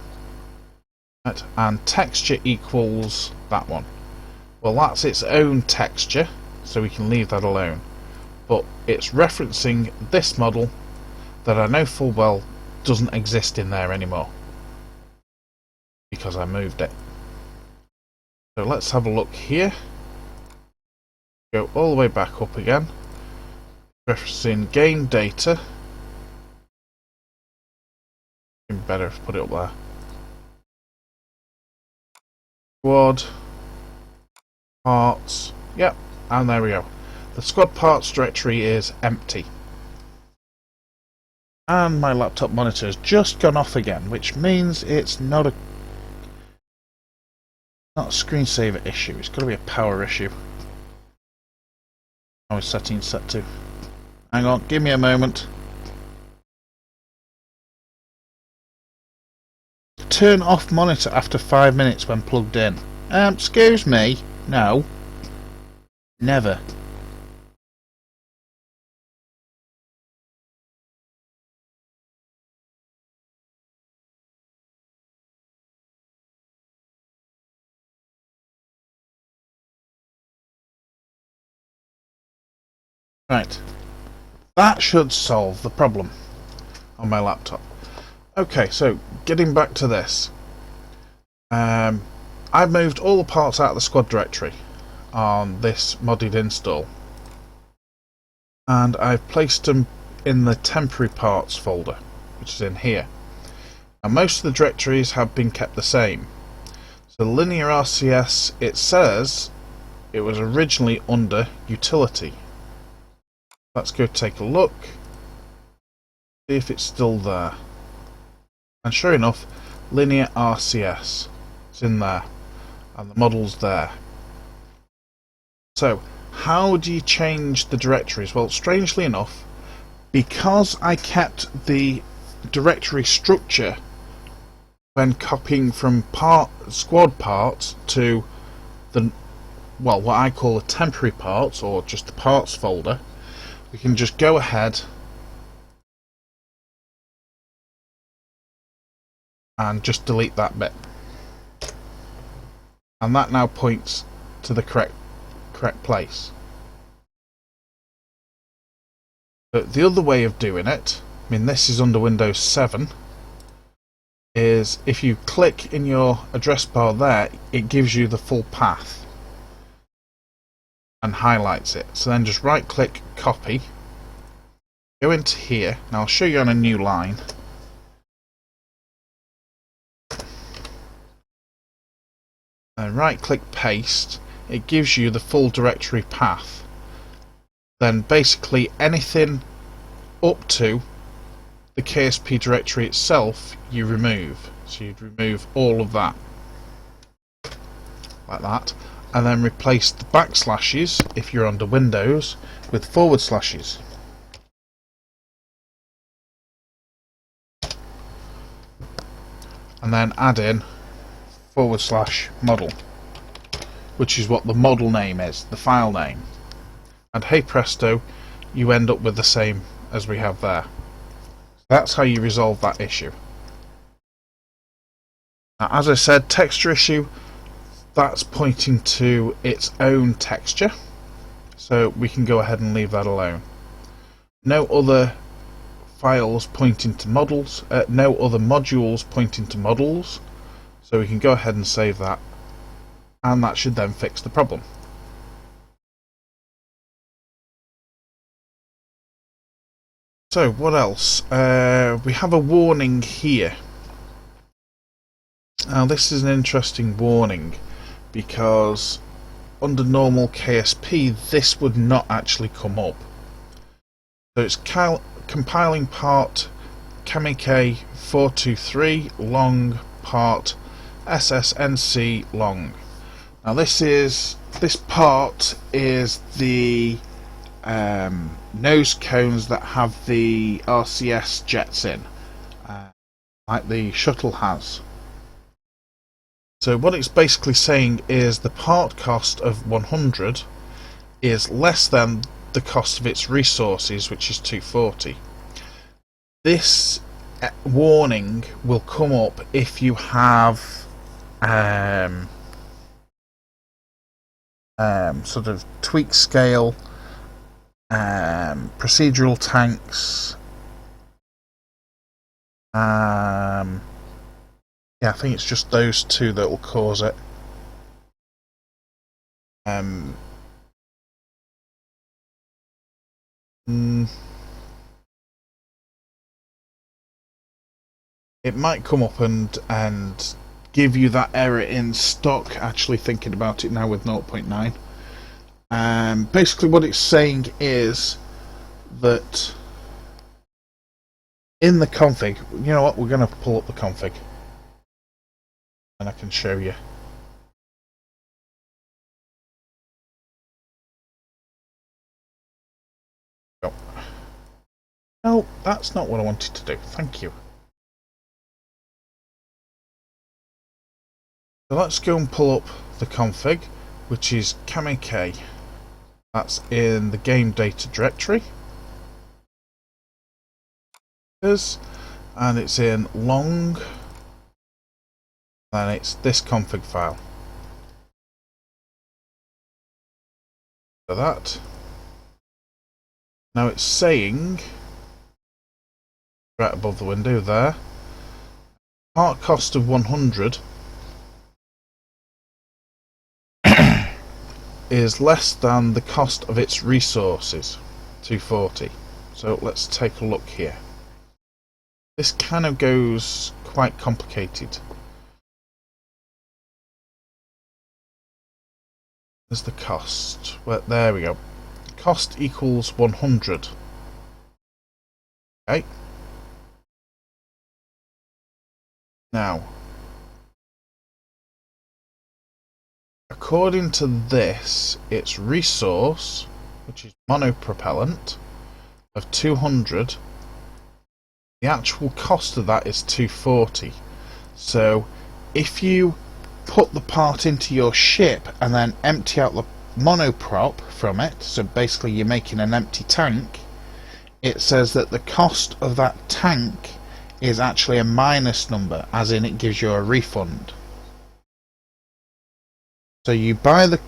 right, and texture equals that one. Well, that's its own texture, so we can leave that alone, but it's referencing this model that I know full well doesn't exist in there anymore because I moved it. So let's have a look here. Go all the way back up again, referencing game data. Better if I put it up there. Squad parts, yep, and there we go. The squad parts directory is empty. And my laptop monitor has just gone off again, which means it's not a screensaver issue, it's got to be a power issue. How is settings set to? Hang on, give me a moment. Turn off monitor after 5 minutes when plugged in. Excuse me? No. Never. Right. That should solve the problem on my laptop. Okay, so getting back to this. I've moved all the parts out of the squad directory on this modded install, and I've placed them in the temporary parts folder, which is in here. And most of the directories have been kept the same. So linear RCS, it says it was originally under utility. Let's go take a look, see if it's still there. And sure enough, linear RCS is in there, and the model's there. So, how do you change the directories? Well, strangely enough, because I kept the directory structure when copying from squad parts to the, well, what I call the temporary parts, or just the parts folder, we can just go ahead and just delete that bit, and that now points to the correct place. But the other way of doing it, I mean this is under Windows 7, is if you click in your address bar there, it gives you the full path and highlights it. So then just right click, copy, go into here, and I'll show you on a new line. and right click paste, it gives you the full directory path. Then basically anything up to the KSP directory itself you remove. So you'd remove all of that like that, and then replace the backslashes if you're under Windows with forward slashes. And then add in /model, which is what the model name is, the file name. And hey presto, you end up with the same as we have there. That's how you resolve that issue. Now, as I said, texture issue, that's pointing to its own texture, so we can go ahead and leave that alone. No other files pointing to models, no other modules pointing to models, so we can go ahead and save that, and that should then fix the problem. So what else? We have a warning here. Now this is an interesting warning because under normal KSP this would not actually come up. So it's compiling part Kamike 423 long part SSNC long. Now this part is the nose cones that have the RCS jets in, like the shuttle has. So what it's basically saying is the part cost of 100 is less than the cost of its resources, which is 240. This warning will come up if you have sort of tweak scale, procedural tanks, yeah, I think it's just those two that will cause it. It might come up and give you that error in stock, actually thinking about it now with 0.9. Basically what it's saying is that in the config, you know what, we're going to pull up the config and I can show you. Oh. No, that's not what I wanted to do. Thank you. So let's go and pull up the config, which is Kamike. That's in the game data directory. And it's in long, and it's this config file. So that. Now it's saying, right above the window there, part cost of 100 is less than the cost of its resources, 240. So let's take a look here. This kind of goes quite complicated. There's the cost. Well, there we go. Cost equals 100. Okay. Now, according to this, its resource, which is monopropellant, of 200, the actual cost of that is 240. So if you put the part into your ship and then empty out the monoprop from it, so basically you're making an empty tank, it says that the cost of that tank is actually a minus number, as in it gives you a refund. So you buy the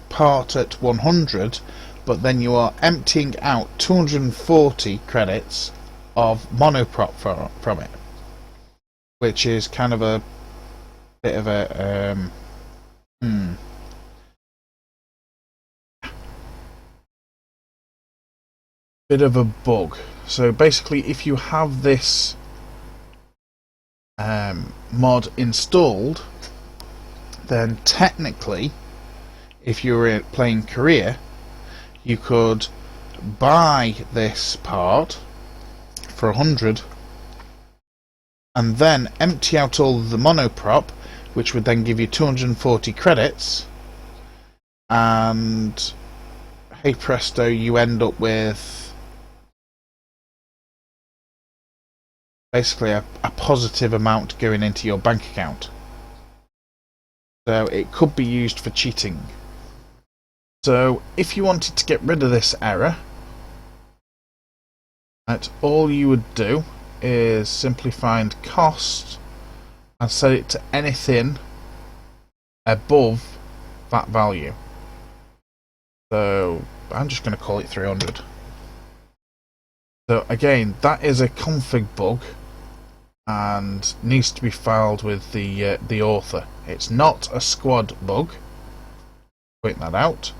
part at 100, but then you are emptying out 240 credits of monoprop from it, which is kind of a bit of a bit of a bug. So basically, if you have this mod installed, then technically, if you were playing career, you could buy this part for 100 and then empty out all of the monoprop, which would then give you 240 credits, and hey presto, you end up with basically a positive amount going into your bank account. So it could be used for cheating. So if you wanted to get rid of this error, right, all you would do is simply find cost and set it to anything above that value. So I'm just going to call it 300. So again, that is a config bug and needs to be filed with the author. It's not a squad bug. Point that out.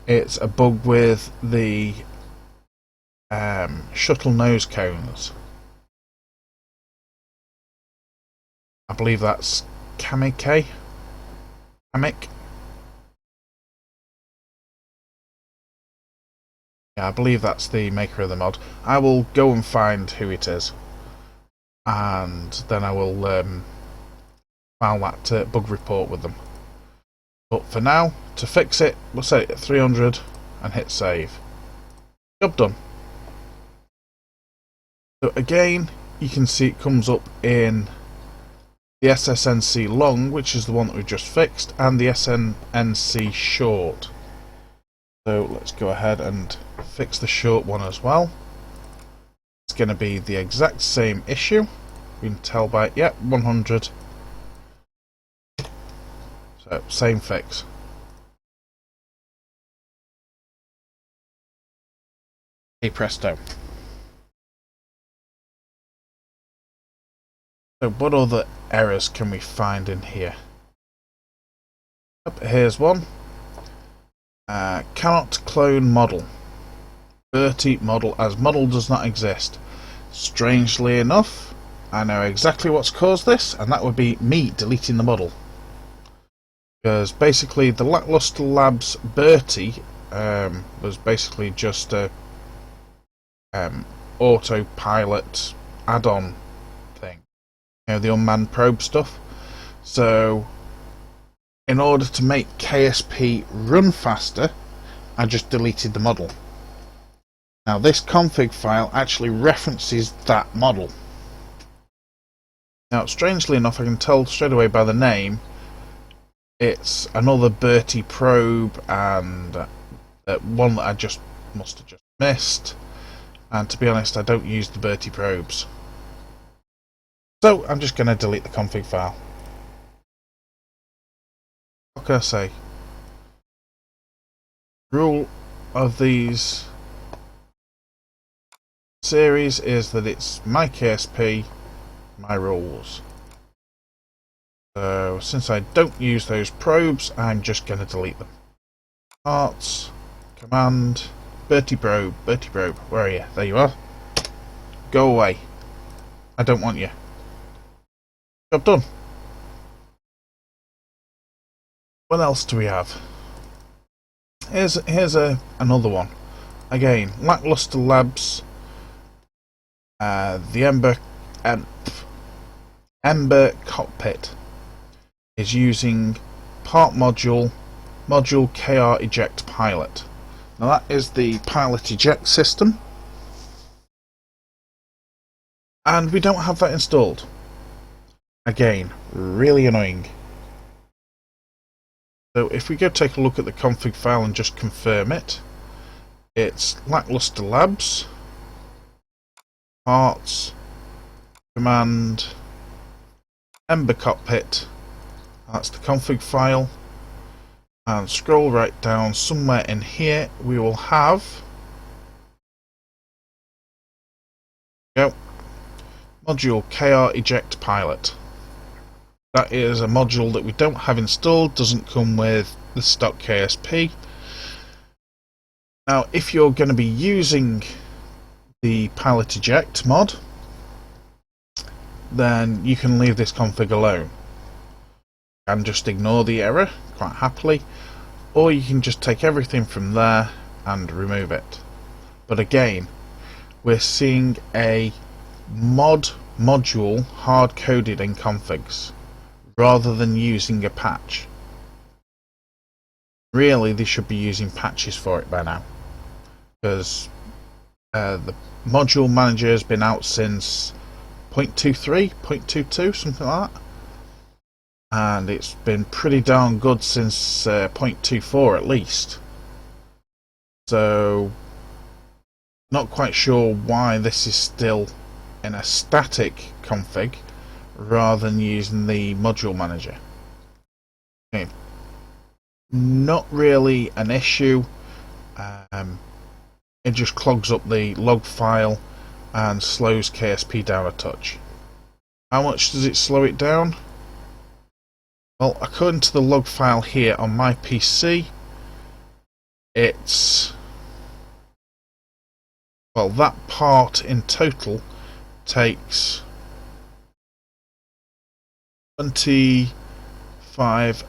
It's a bug with the shuttle nose cones. I believe that's Kamik. Yeah, I believe that's the maker of the mod. I will go and find who it is, and then I will file that bug report with them. But for now, to fix it, we'll set it at 300 and hit save. Job done. So again, you can see it comes up in the SSNC long, which is the one that we just fixed, and the SNNC short. So let's go ahead and fix the short one as well. It's going to be the exact same issue. We can tell by, yep, 100. So same fix. Hey presto. So what other errors can we find in here? Here's one. Cannot clone model. Bertie model, as model does not exist. Strangely enough, I know exactly what's caused this, and that would be me deleting the model. Because basically the Lackluster Labs Bertie was basically just a autopilot add-on thing. You know, the unmanned probe stuff. So in order to make KSP run faster, I just deleted the model. Now this config file actually references that model. Now strangely enough, I can tell straight away by the name it's another Bertie probe, and one that I must have just missed. And to be honest, I don't use the Bertie probes. So I'm just going to delete the config file. What can I say? Rule of these series is that it's my KSP, my rules. So since I don't use those probes, I'm just going to delete them. Parts, command, Bertie probe, where are you? There you are. Go away. I don't want you. Job done. What else do we have? Here's another one. Again, Lackluster Labs. The Ember cockpit is using part module KR eject pilot. Now that is the pilot eject system, and we don't have that installed. Again, really annoying. So if we go take a look at the config file and just confirm it, it's Lackluster Labs, parts, command, Ember cockpit. That's the config file. And scroll right down, somewhere in here we will have module KR eject pilot. That is a module that we don't have installed, doesn't come with the stock KSP. Now if you're going to be using the pilot eject mod, then you can leave this config alone. and just ignore the error quite happily, or you can just take everything from there and remove it. But again, we're seeing a module hard-coded in configs rather than using a patch. Really, they should be using patches for it by now, because the module manager has been out since 0.23, 0.22, something like that, and it's been pretty darn good since 0.24 at least. So not quite sure why this is still in a static config rather than using the module manager. Okay. Not really an issue. It just clogs up the log file and slows KSP down a touch. How much does it slow it down? Well, according to the log file here on my PC, it's... well, that part in total takes 25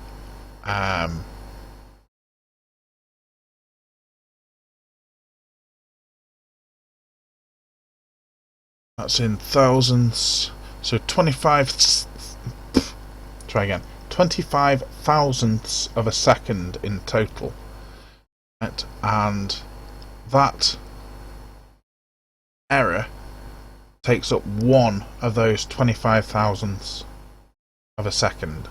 that's in thousands, so 25 thousandths of a second in total, right? And that error takes up one of those 25 thousandths of a second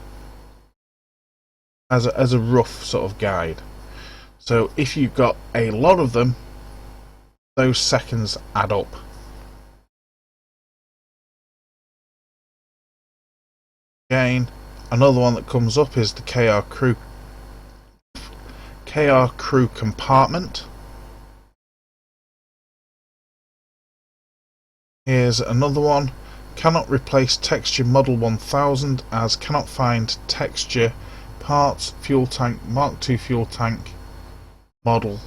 as a rough sort of guide. So if you've got a lot of them, those seconds add up. Again, another one that comes up is the KR crew compartment. Here's another one. Cannot replace texture model 1000 as cannot find texture parts fuel tank Mark II fuel tank model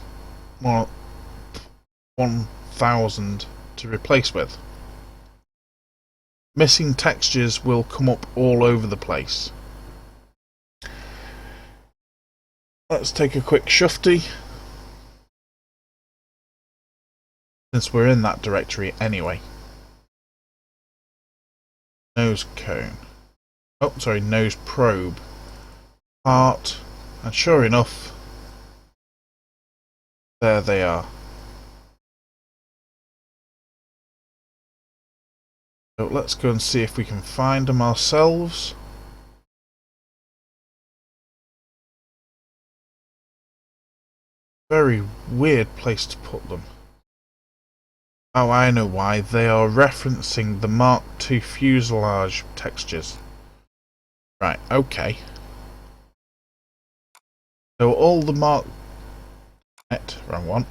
1000 to replace with. Missing textures will come up all over the place. Let's take a quick shufty, since we're in that directory anyway. Nose cone. Oh, sorry, nose probe. Part, and sure enough, there they are. So let's go and see if we can find them ourselves. Very weird place to put them. Oh, I know why. They are referencing the Mark II fuselage textures. Right, okay. So all the wrong one.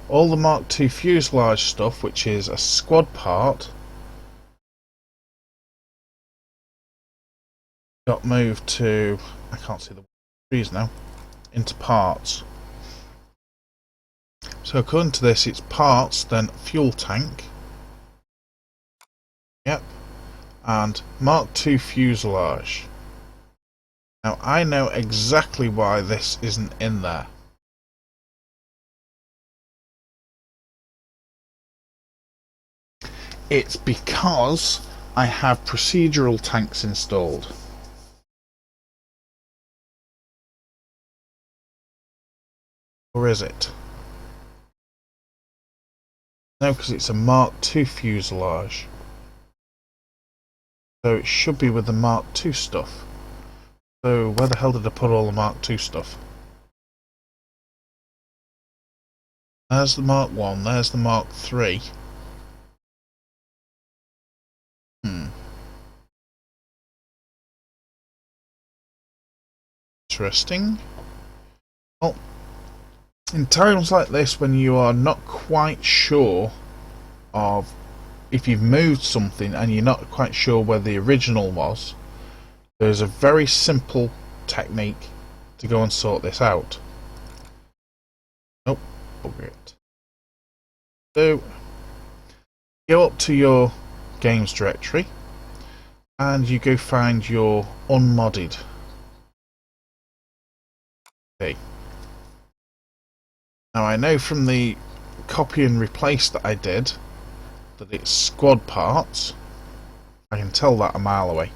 All the Mark II fuselage stuff, which is a squad part, got moved to, I can't see the trees now, into parts. So according to this, it's parts, then fuel tank. Yep. And Mark II fuselage. Now I know exactly why this isn't in there. It's because I have procedural tanks installed. Or is it? No, because it's a Mark II fuselage. So it should be with the Mark II stuff. So where the hell did I put all the Mark II stuff? There's the Mark I, there's the Mark III. Interesting. Well, in times like this, when you are not quite sure of if you've moved something and you're not quite sure where the original was, there's a very simple technique to go and sort this out. Oh, bugger it. So, go up to your games directory and you go find your unmodded Now I know from the copy and replace that I did that it's squad parts. I can tell that a mile away.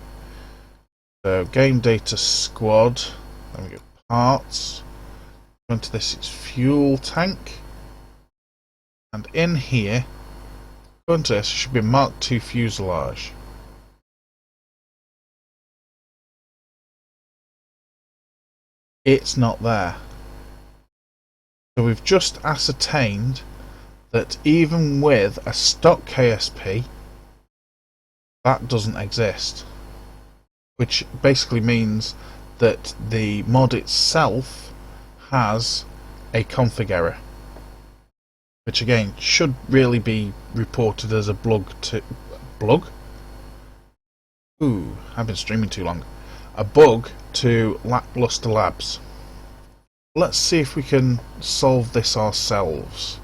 So game data squad, then we go parts. Go into this, it's fuel tank. And in here, go into this, it should be Mark II fuselage. It's not there. So we've just ascertained that even with a stock KSP, that doesn't exist. Which basically means that the mod itself has a config error. Which again should really be reported as a bug. Ooh, I've been streaming too long. A bug to Lackluster Labs. Let's see if we can solve this ourselves.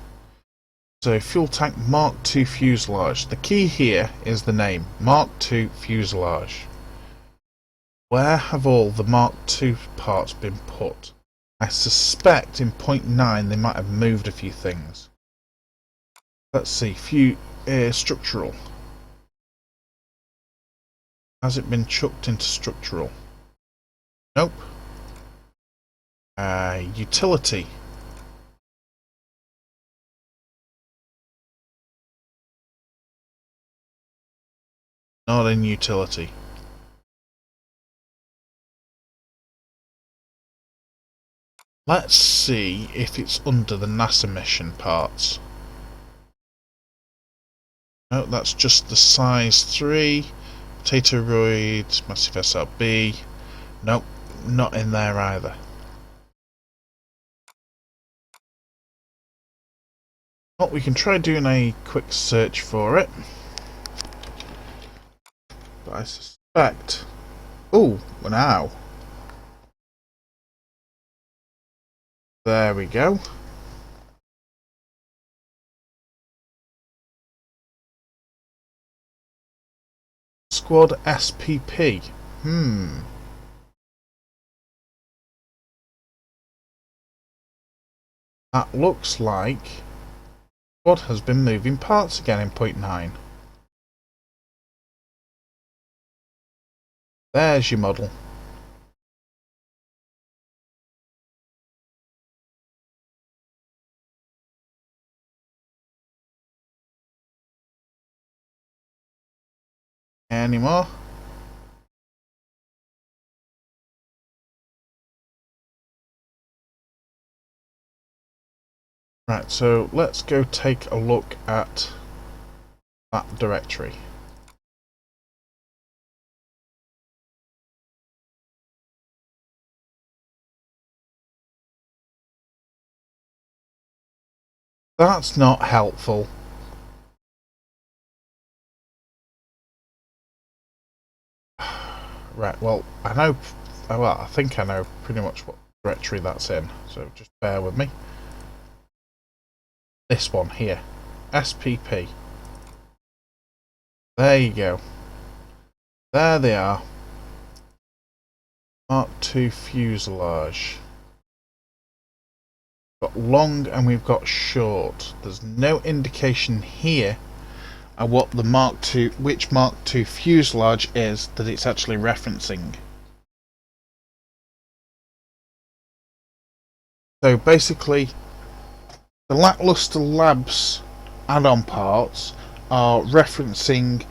So fuel tank Mark II fuselage. The key here is the name Mark II fuselage. Where have all the Mark II parts been put? I suspect in 0.9 they might have moved a few things. Let's see, structural. Has it been chucked into structural? Nope. Utility. Not in utility. Let's see if it's under the NASA mission parts. No, that's just the size 3. Potatoroid, massive SRB. Nope, not in there either. Well, we can try doing a quick search for it. But I suspect... Oh, well now. There we go. Squad SPP. That looks like Squad has been moving parts again in 0.9. There's your model. Any more? Right, so let's go take a look at that directory. That's not helpful. Right, well, I think I know pretty much what directory that's in, so just bear with me. This one here, SPP. There you go. There they are. Mark II fuselage. We've got long and we've got short. There's no indication here of what the which Mark II fuselage is that it's actually referencing. So basically, the Lackluster Labs add-on parts are referencing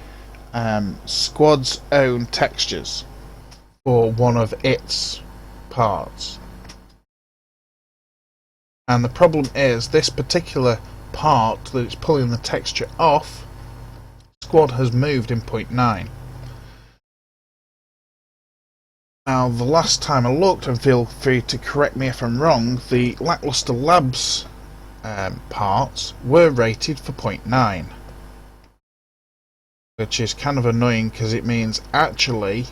Squad's own textures for one of its parts. And the problem is this particular part that it's pulling the texture off, Squad has moved in 0.9. Now, the last time I looked, and feel free to correct me if I'm wrong, the Lackluster Labs parts were rated for 0.9. Which is kind of annoying because it means actually,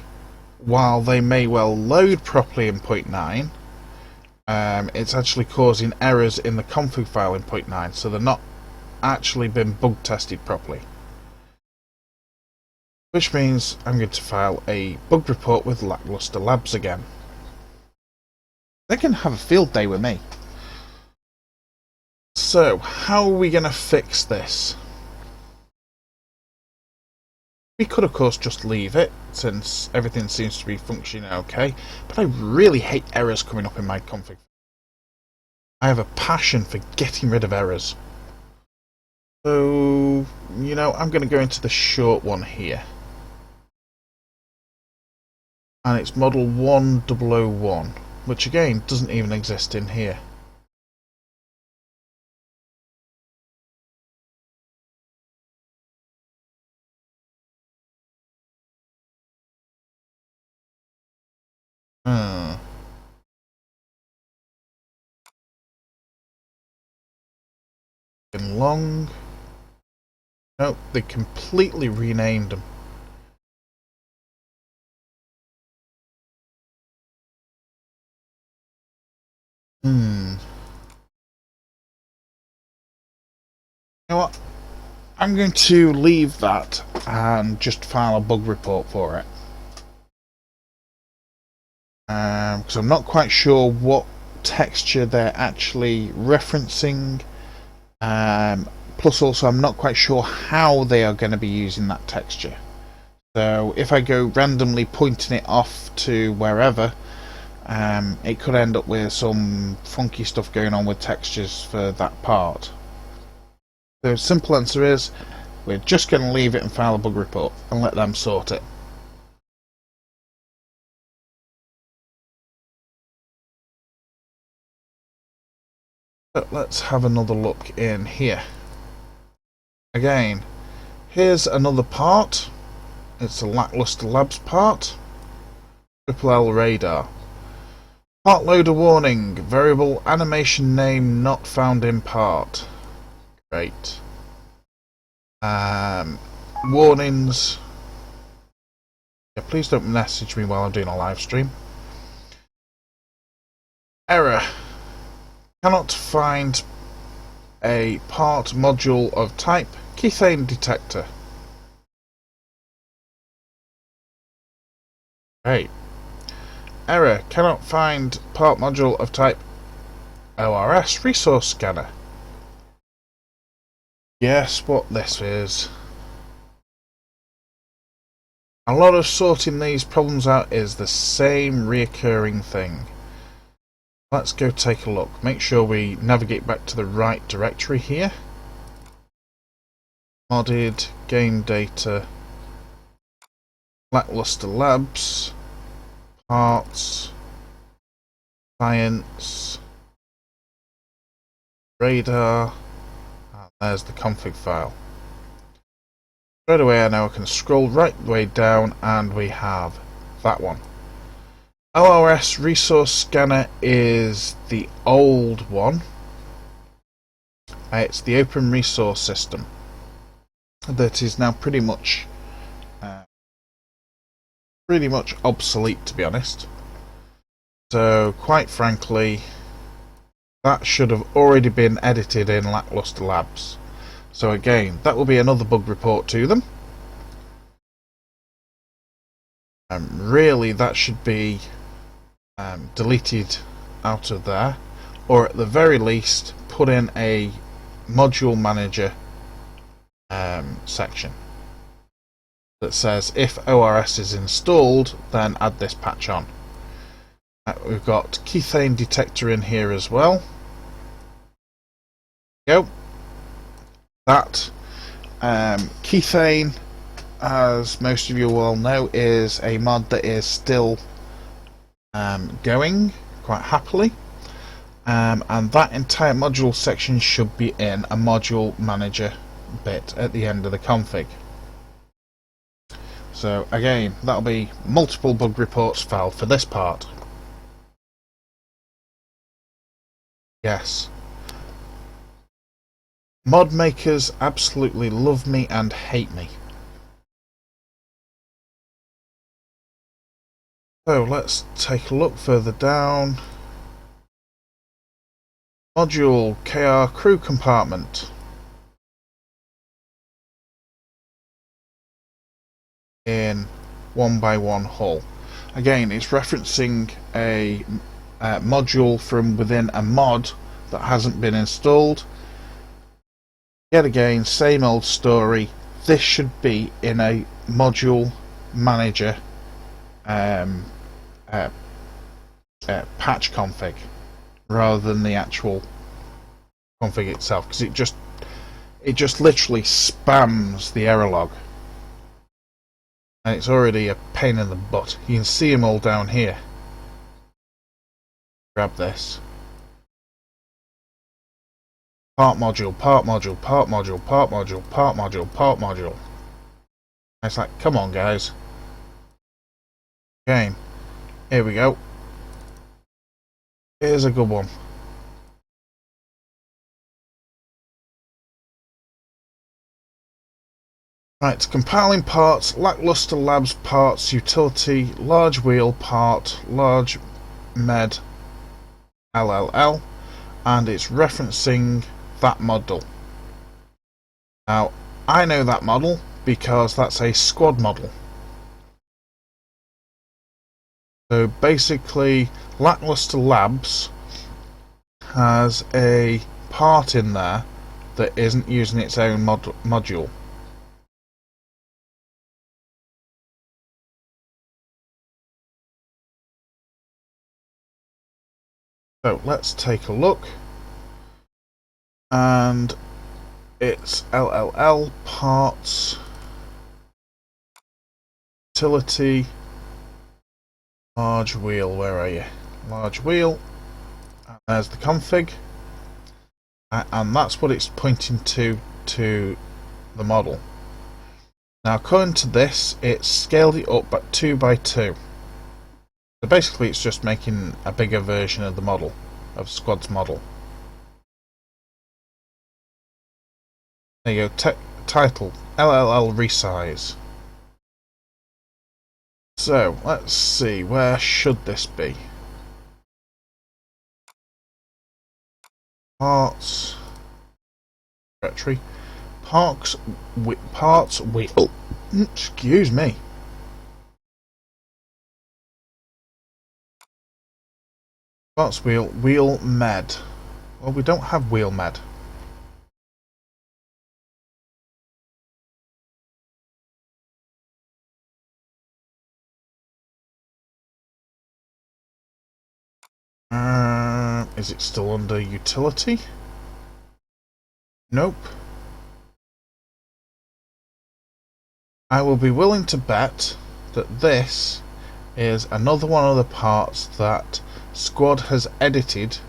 while they may well load properly in 0.9, it's actually causing errors in the config file in 0.9, so they're not actually been bug tested properly. Which means I'm going to file a bug report with Lackluster Labs again. they can have a field day with me. So, how are we going to fix this? We could, of course, just leave it, since everything seems to be functioning okay, but I really hate errors coming up in my config. I have a passion for getting rid of errors. So, you know, I'm going to go into the short one here. And it's model 1001, which again doesn't even exist in here. Long. Nope, they completely renamed them. You know what? I'm going to leave that and just file a bug report for it. Because I'm not quite sure what texture they're actually referencing. Plus also I'm not quite sure how they are going to be using that texture. So if I go randomly pointing it off to wherever, it could end up with some funky stuff going on with textures for that part. The simple answer is we're just going to leave it and file a bug report and let them sort it. But let's have another look in here. Again, here's another part. It's a Lackluster Labs part. Triple L radar. Part loader warning. Variable animation name not found in part. Great. Warnings. Yeah, please don't message me while I'm doing a live stream. Error. Cannot find a part module of type keythane detector. Great. Error. Cannot find part module of type ORS resource scanner. Guess what this is? A lot of sorting these problems out is the same reoccurring thing. Let's go take a look. Make sure we navigate back to the right directory here. Modded, game data, Lackluster Labs, parts, science, radar, and there's the config file. Straight away I know I can scroll right the way down and we have that one. ORS resource scanner is the old one. It's the open resource system that is now pretty much obsolete, to be honest. So quite frankly, that should have already been edited in Lackluster Labs. So again, that will be another bug report to them. Really, that should be deleted out of there, or at the very least put in a module manager section that says if ORS is installed, then add this patch on. We've got keythane detector in here as well. Go. That keythane, as most of you will know, is a mod that is still going quite happily, and that entire module section should be in a module manager bit at the end of the config. So again, that'll be multiple bug reports filed for this part. Yes. Mod makers absolutely love me and hate me. So let's take a look further down. Module KR crew compartment. In 1x1 hull. Again, it's referencing a module from within a mod that hasn't been installed. Yet again, same old story. This should be in a module manager patch config rather than the actual config itself, because it just literally spams the error log, and it's already a pain in the butt. You can see them all down here. Grab this. Part module, part module, part module, part module, part module, part module. It's like, come on guys. Game. Here we go. Here's a good one. Right, compiling parts, lackluster labs parts, utility, large wheel part, large med LLL, and it's referencing that model. Now, I know that model because that's a squad model. So basically, lackluster labs has a part in there that isn't using its own module. So let's take a look, and it's LLL parts, utility, large wheel. Where are you? Large wheel. And there's the config, and that's what it's pointing to the model. Now, according to this, it's scaled it up by 2 by 2. So basically it's just making a bigger version of the model, of Squad's model. There you go, title, LLL resize. So, let's see, where should this be? Parts, directory, parts wheel, excuse me. Parts wheel, wheel med. Well, we don't have wheel med. Is it still under utility? Nope. I will be willing to bet that this is another one of the parts that Squad has edited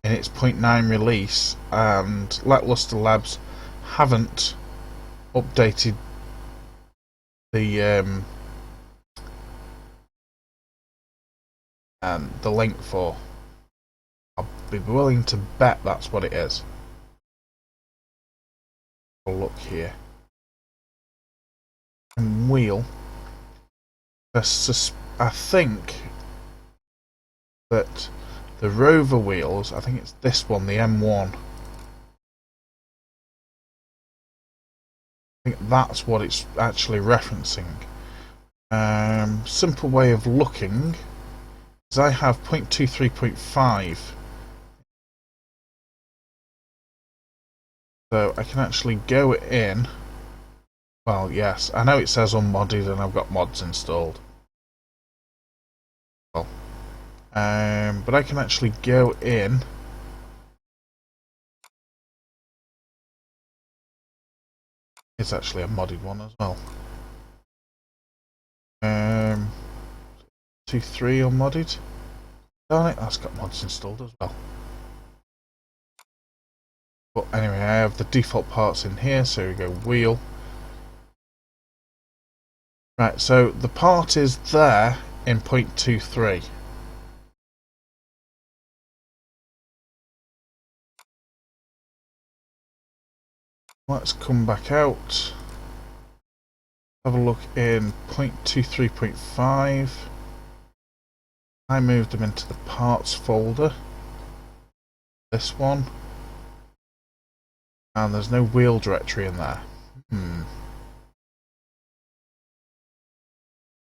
in its 0.9 release, and Lackluster Labs haven't updated the link for. I'll be willing to bet that's what it is. I'll look here. And wheel. I think that the rover wheels, I think it's this one, the M1. I think that's what it's actually referencing. Simple way of looking is I have 0.23.5. So I can actually go in. Well, yes, I know it says unmodded and I've got mods installed. Well, but I can actually go in. It's actually a modded one as well. 2.3 unmodded. Darn it, that's got mods installed as well. But anyway, I have the default parts in here, so we go wheel. Right, so the part is there in 0.23. Let's come back out. Have a look in 0.23.5. I moved them into the parts folder. This one. And there's no wheel directory in there.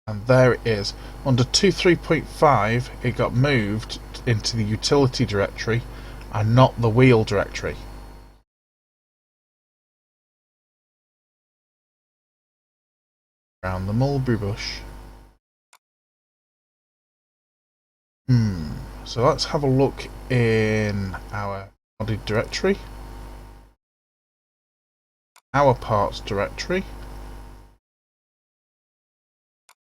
And there it is. Under 2.3.5 it got moved into the utility directory and not the wheel directory. Around the mulberry bush. So let's have a look in our modded directory, our parts directory,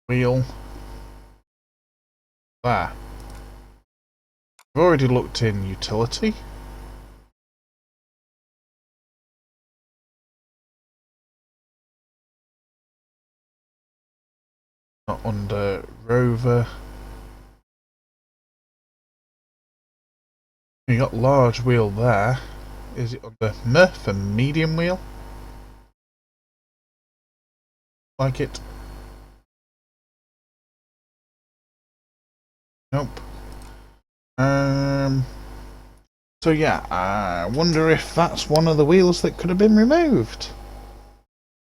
wheel, there. I've already looked in utility. Not under rover. You got large wheel there. Is it under M for medium wheel? Like it? Nope. So yeah, I wonder if that's one of the wheels that could have been removed.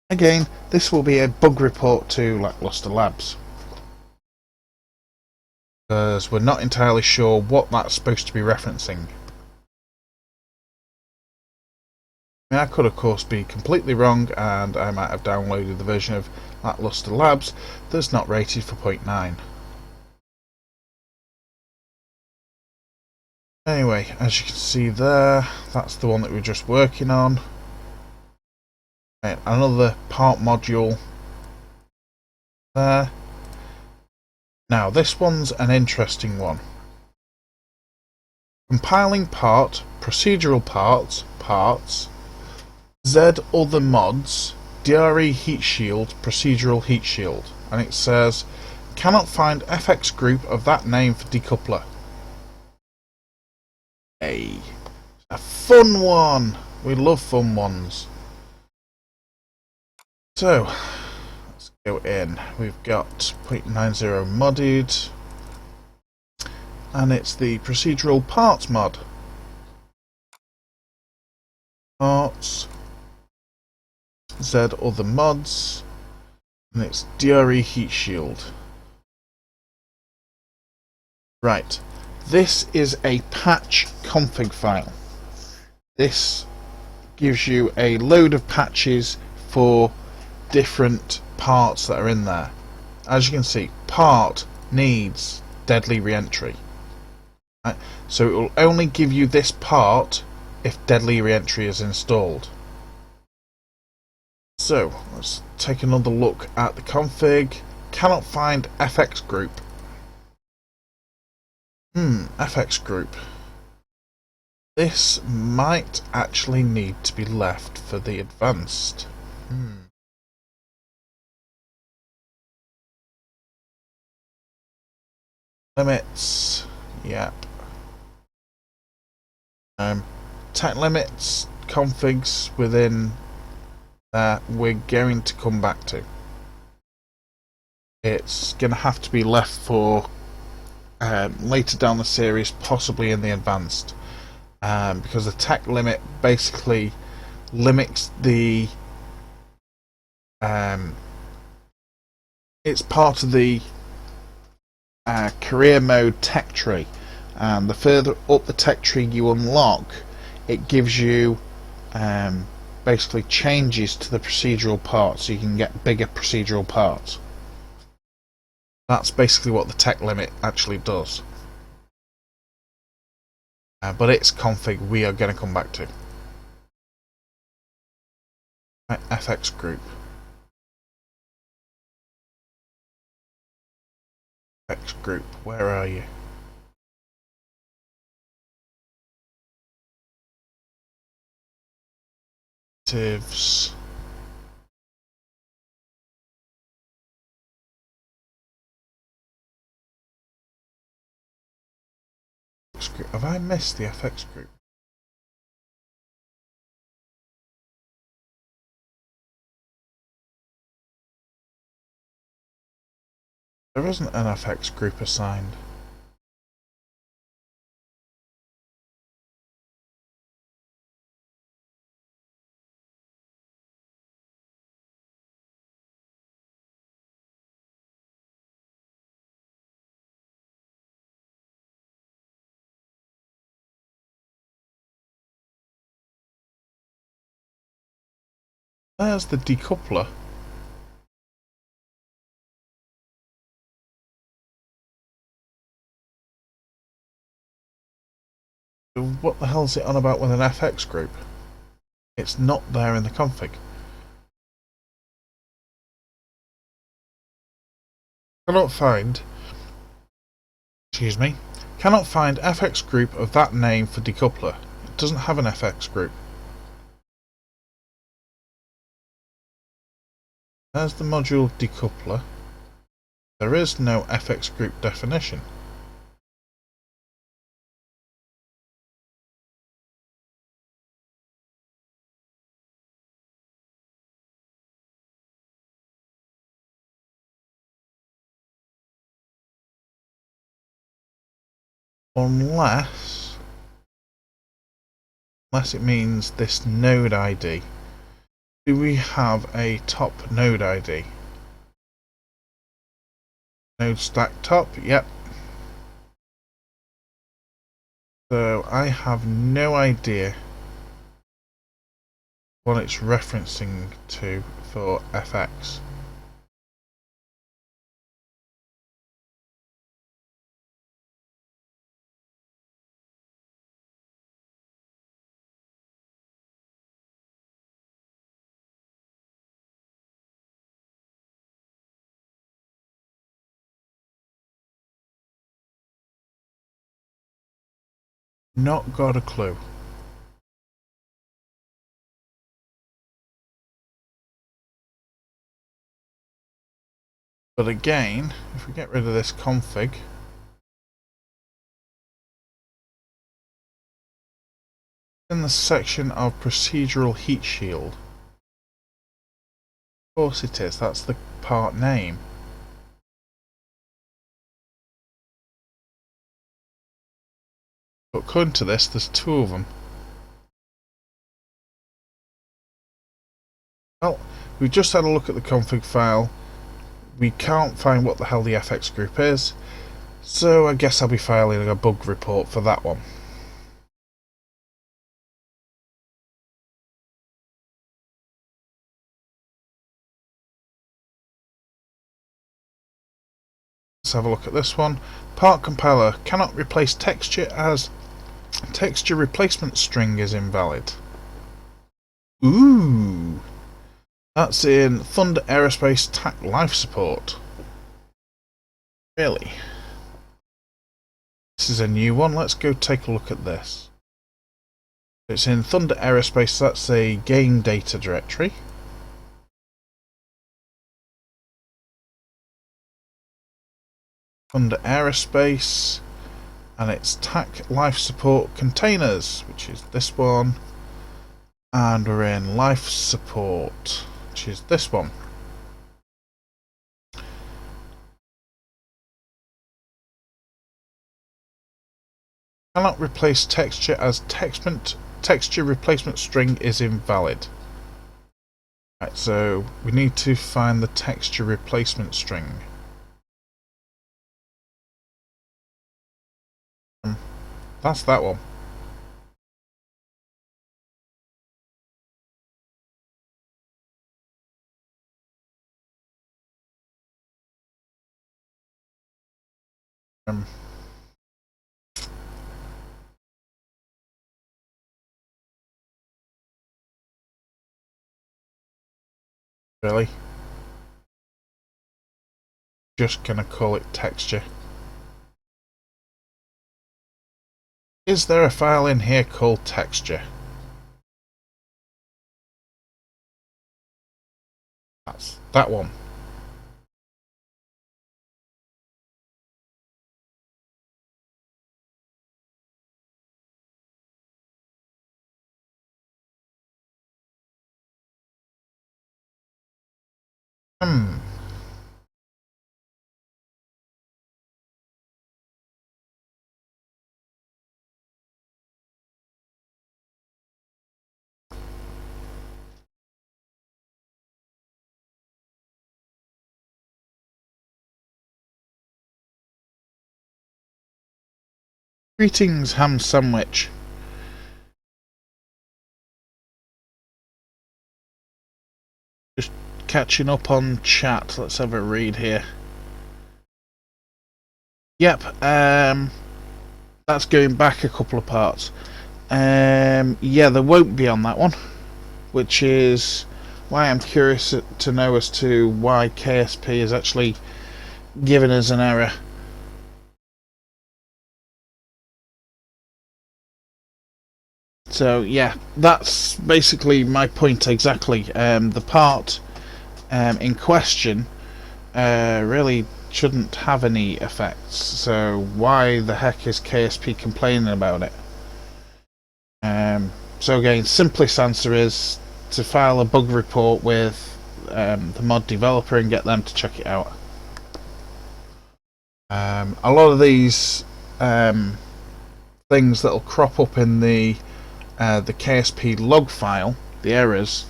Again, this will be a bug report to Lackluster Labs, because we're not entirely sure what that's supposed to be referencing. I could of course be completely wrong, and I might have downloaded the version of Lackluster Labs that's not rated for 0.9. Anyway, as you can see there, that's the one that we're just working on. Right, another part module there. Now this one's an interesting one. Compiling part, procedural parts, Z other mods, DRE heat shield, procedural heat shield. And it says, cannot find FX group of that name for decoupler. Hey, a fun one! We love fun ones. So, let's go in. We've got 0.90 modded, and it's the procedural parts mod. Parts, Z other mods, and it's DRE heat shield. Right, this is a patch config file. This gives you a load of patches for different parts that are in there. As you can see, part needs deadly re-entry. Right? So it will only give you this part if deadly re-entry is installed. So let's take another look at the config. Cannot find FX group. FX group. This might actually need to be left for the advanced. Limits. Yep. Tech limits, configs within there, we're going to come back to. It's going to have to be left for later down the series, possibly in the advanced, because the tech limit basically limits the it's part of the career mode tech tree, and the further up the tech tree you unlock, it gives you basically changes to the procedural parts, so you can get bigger procedural parts. That's basically what the tech limit actually does. But its config we are going to come back to. Right, FX group. FX group, where are you? Actives. Have I missed the FX group? There isn't an FX group assigned. There's the decoupler. What the hell is it on about with an FX group? It's not there in the config. Cannot find, excuse me, cannot find FX group of that name for decoupler. It doesn't have an FX group. There's the module decoupler. There is no FX group definition. Unless it means this node ID. Do we have a top node ID? Node stack top, yep. So I have no idea what it's referencing to for FX. Not got a clue. But again, if we get rid of this config, in the section of procedural heat shield, of course it is, that's the part name. But according to this, there's two of them. Well, we've just had a look at the config file. We can't find what the hell the FX group is, so I guess I'll be filing a bug report for that one. Let's have a look at this one. Part compiler cannot replace texture as texture replacement string is invalid. Ooh, that's in Thunder Aerospace TAC life support. Really? This is a new one. Let's go take a look at this. It's in Thunder Aerospace. That's a game data directory. Thunder Aerospace, and it's TAC life support containers, which is this one, and we're in life support, which is this one. Cannot replace texture as texture replacement string is invalid. Right, so we need to find the texture replacement string. That's that one. Really? Just gonna call it texture. Is there a file in here called texture? That's that one. Greetings, ham sandwich. catching up on chat. Let's have a read here. Yep, that's going back a couple of parts. Yeah, there won't be on that one, which is why I'm curious to know as to why KSP is actually giving us an error. So yeah, that's basically my point exactly. The part in question really shouldn't have any effects, so why the heck is KSP complaining about it? So again, simplest answer is to file a bug report with the mod developer and get them to check it out. A lot of these things that'll crop up in the KSP log file, the errors,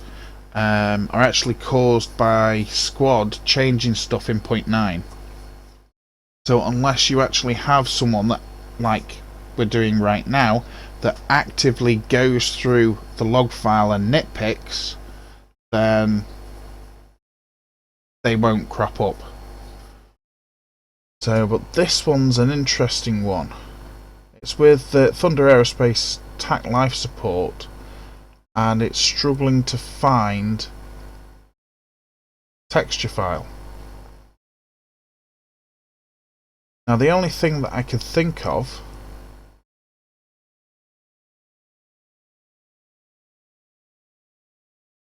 are actually caused by Squad changing stuff in 0.9. So unless you actually have someone that, like we're doing right now, that actively goes through the log file and nitpicks, then they won't crop up. So, but this one's an interesting one. It's with Thunder Aerospace TAC Life Support, and it's struggling to find texture file. Now the only thing that I can think of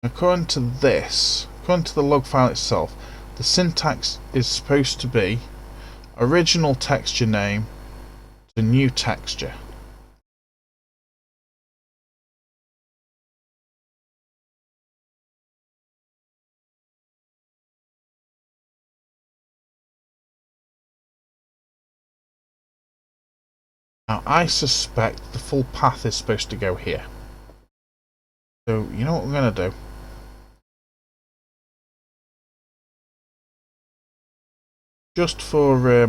according to the log file itself, the syntax is supposed to be original texture name to new texture. Now I suspect the full path is supposed to go here. So you know what we're going to do? Just for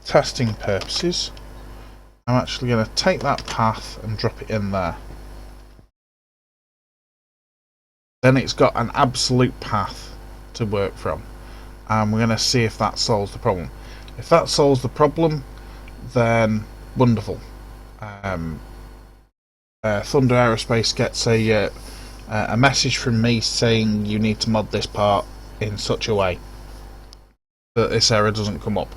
testing purposes, I'm actually going to take that path and drop it in there. Then it's got an absolute path to work from, and we're going to see if that solves the problem. If that solves the problem, then wonderful. Thunder Aerospace gets a message from me saying you need to mod this part in such a way that this error doesn't come up.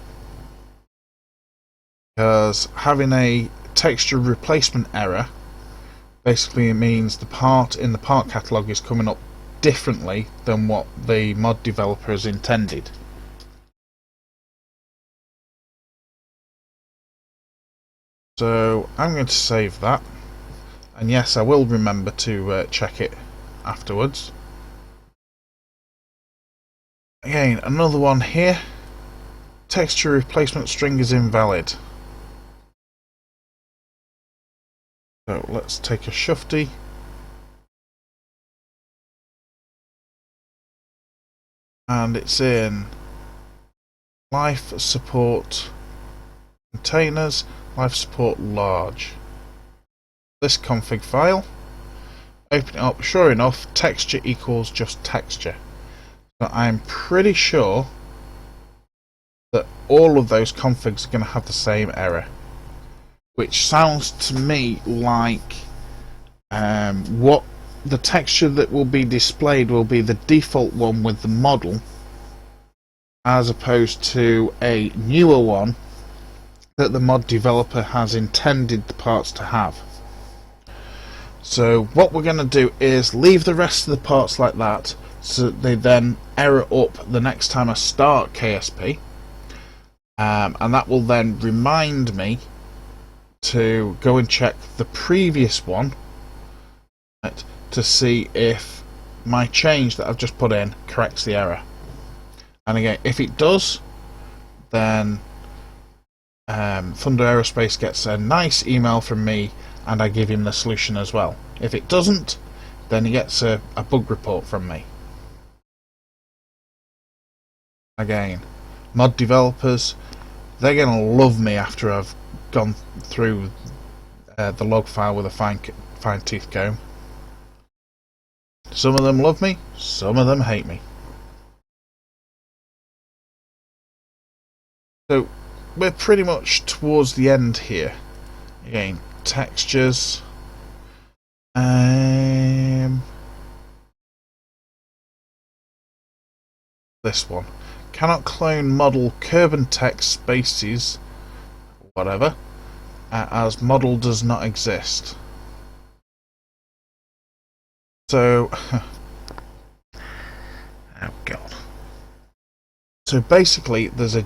Because having a texture replacement error basically means the part in the part catalogue is coming up differently than what the mod developer has intended. So I'm going to save that, and yes, I will remember to check it afterwards. Again, another one here. Texture replacement string is invalid. So let's take a shufty. And it's in life support containers, life support large. This config file. Open it up, sure enough, texture equals just texture. So I'm pretty sure that all of those configs are going to have the same error, which sounds to me like what the texture that will be displayed will be the default one with the model, as opposed to a newer one that the mod developer has intended the parts to have. So what we're going to do is leave the rest of the parts like that, so that they then error up the next time I start KSP, and that will then remind me to go and check the previous one, right, to see if my change that I've just put in corrects the error. And again, if it does, then Thunder Aerospace gets a nice email from me, and I give him the solution as well. If it doesn't, then he gets a bug report from me. Again, mod developers, they're going to love me after I've gone through the log file with a fine tooth comb. Some of them love me, some of them hate me. So we're pretty much towards the end here. Again, textures. This one. Cannot clone model curve and text spaces, whatever, as model does not exist. So, oh god. So basically, there's a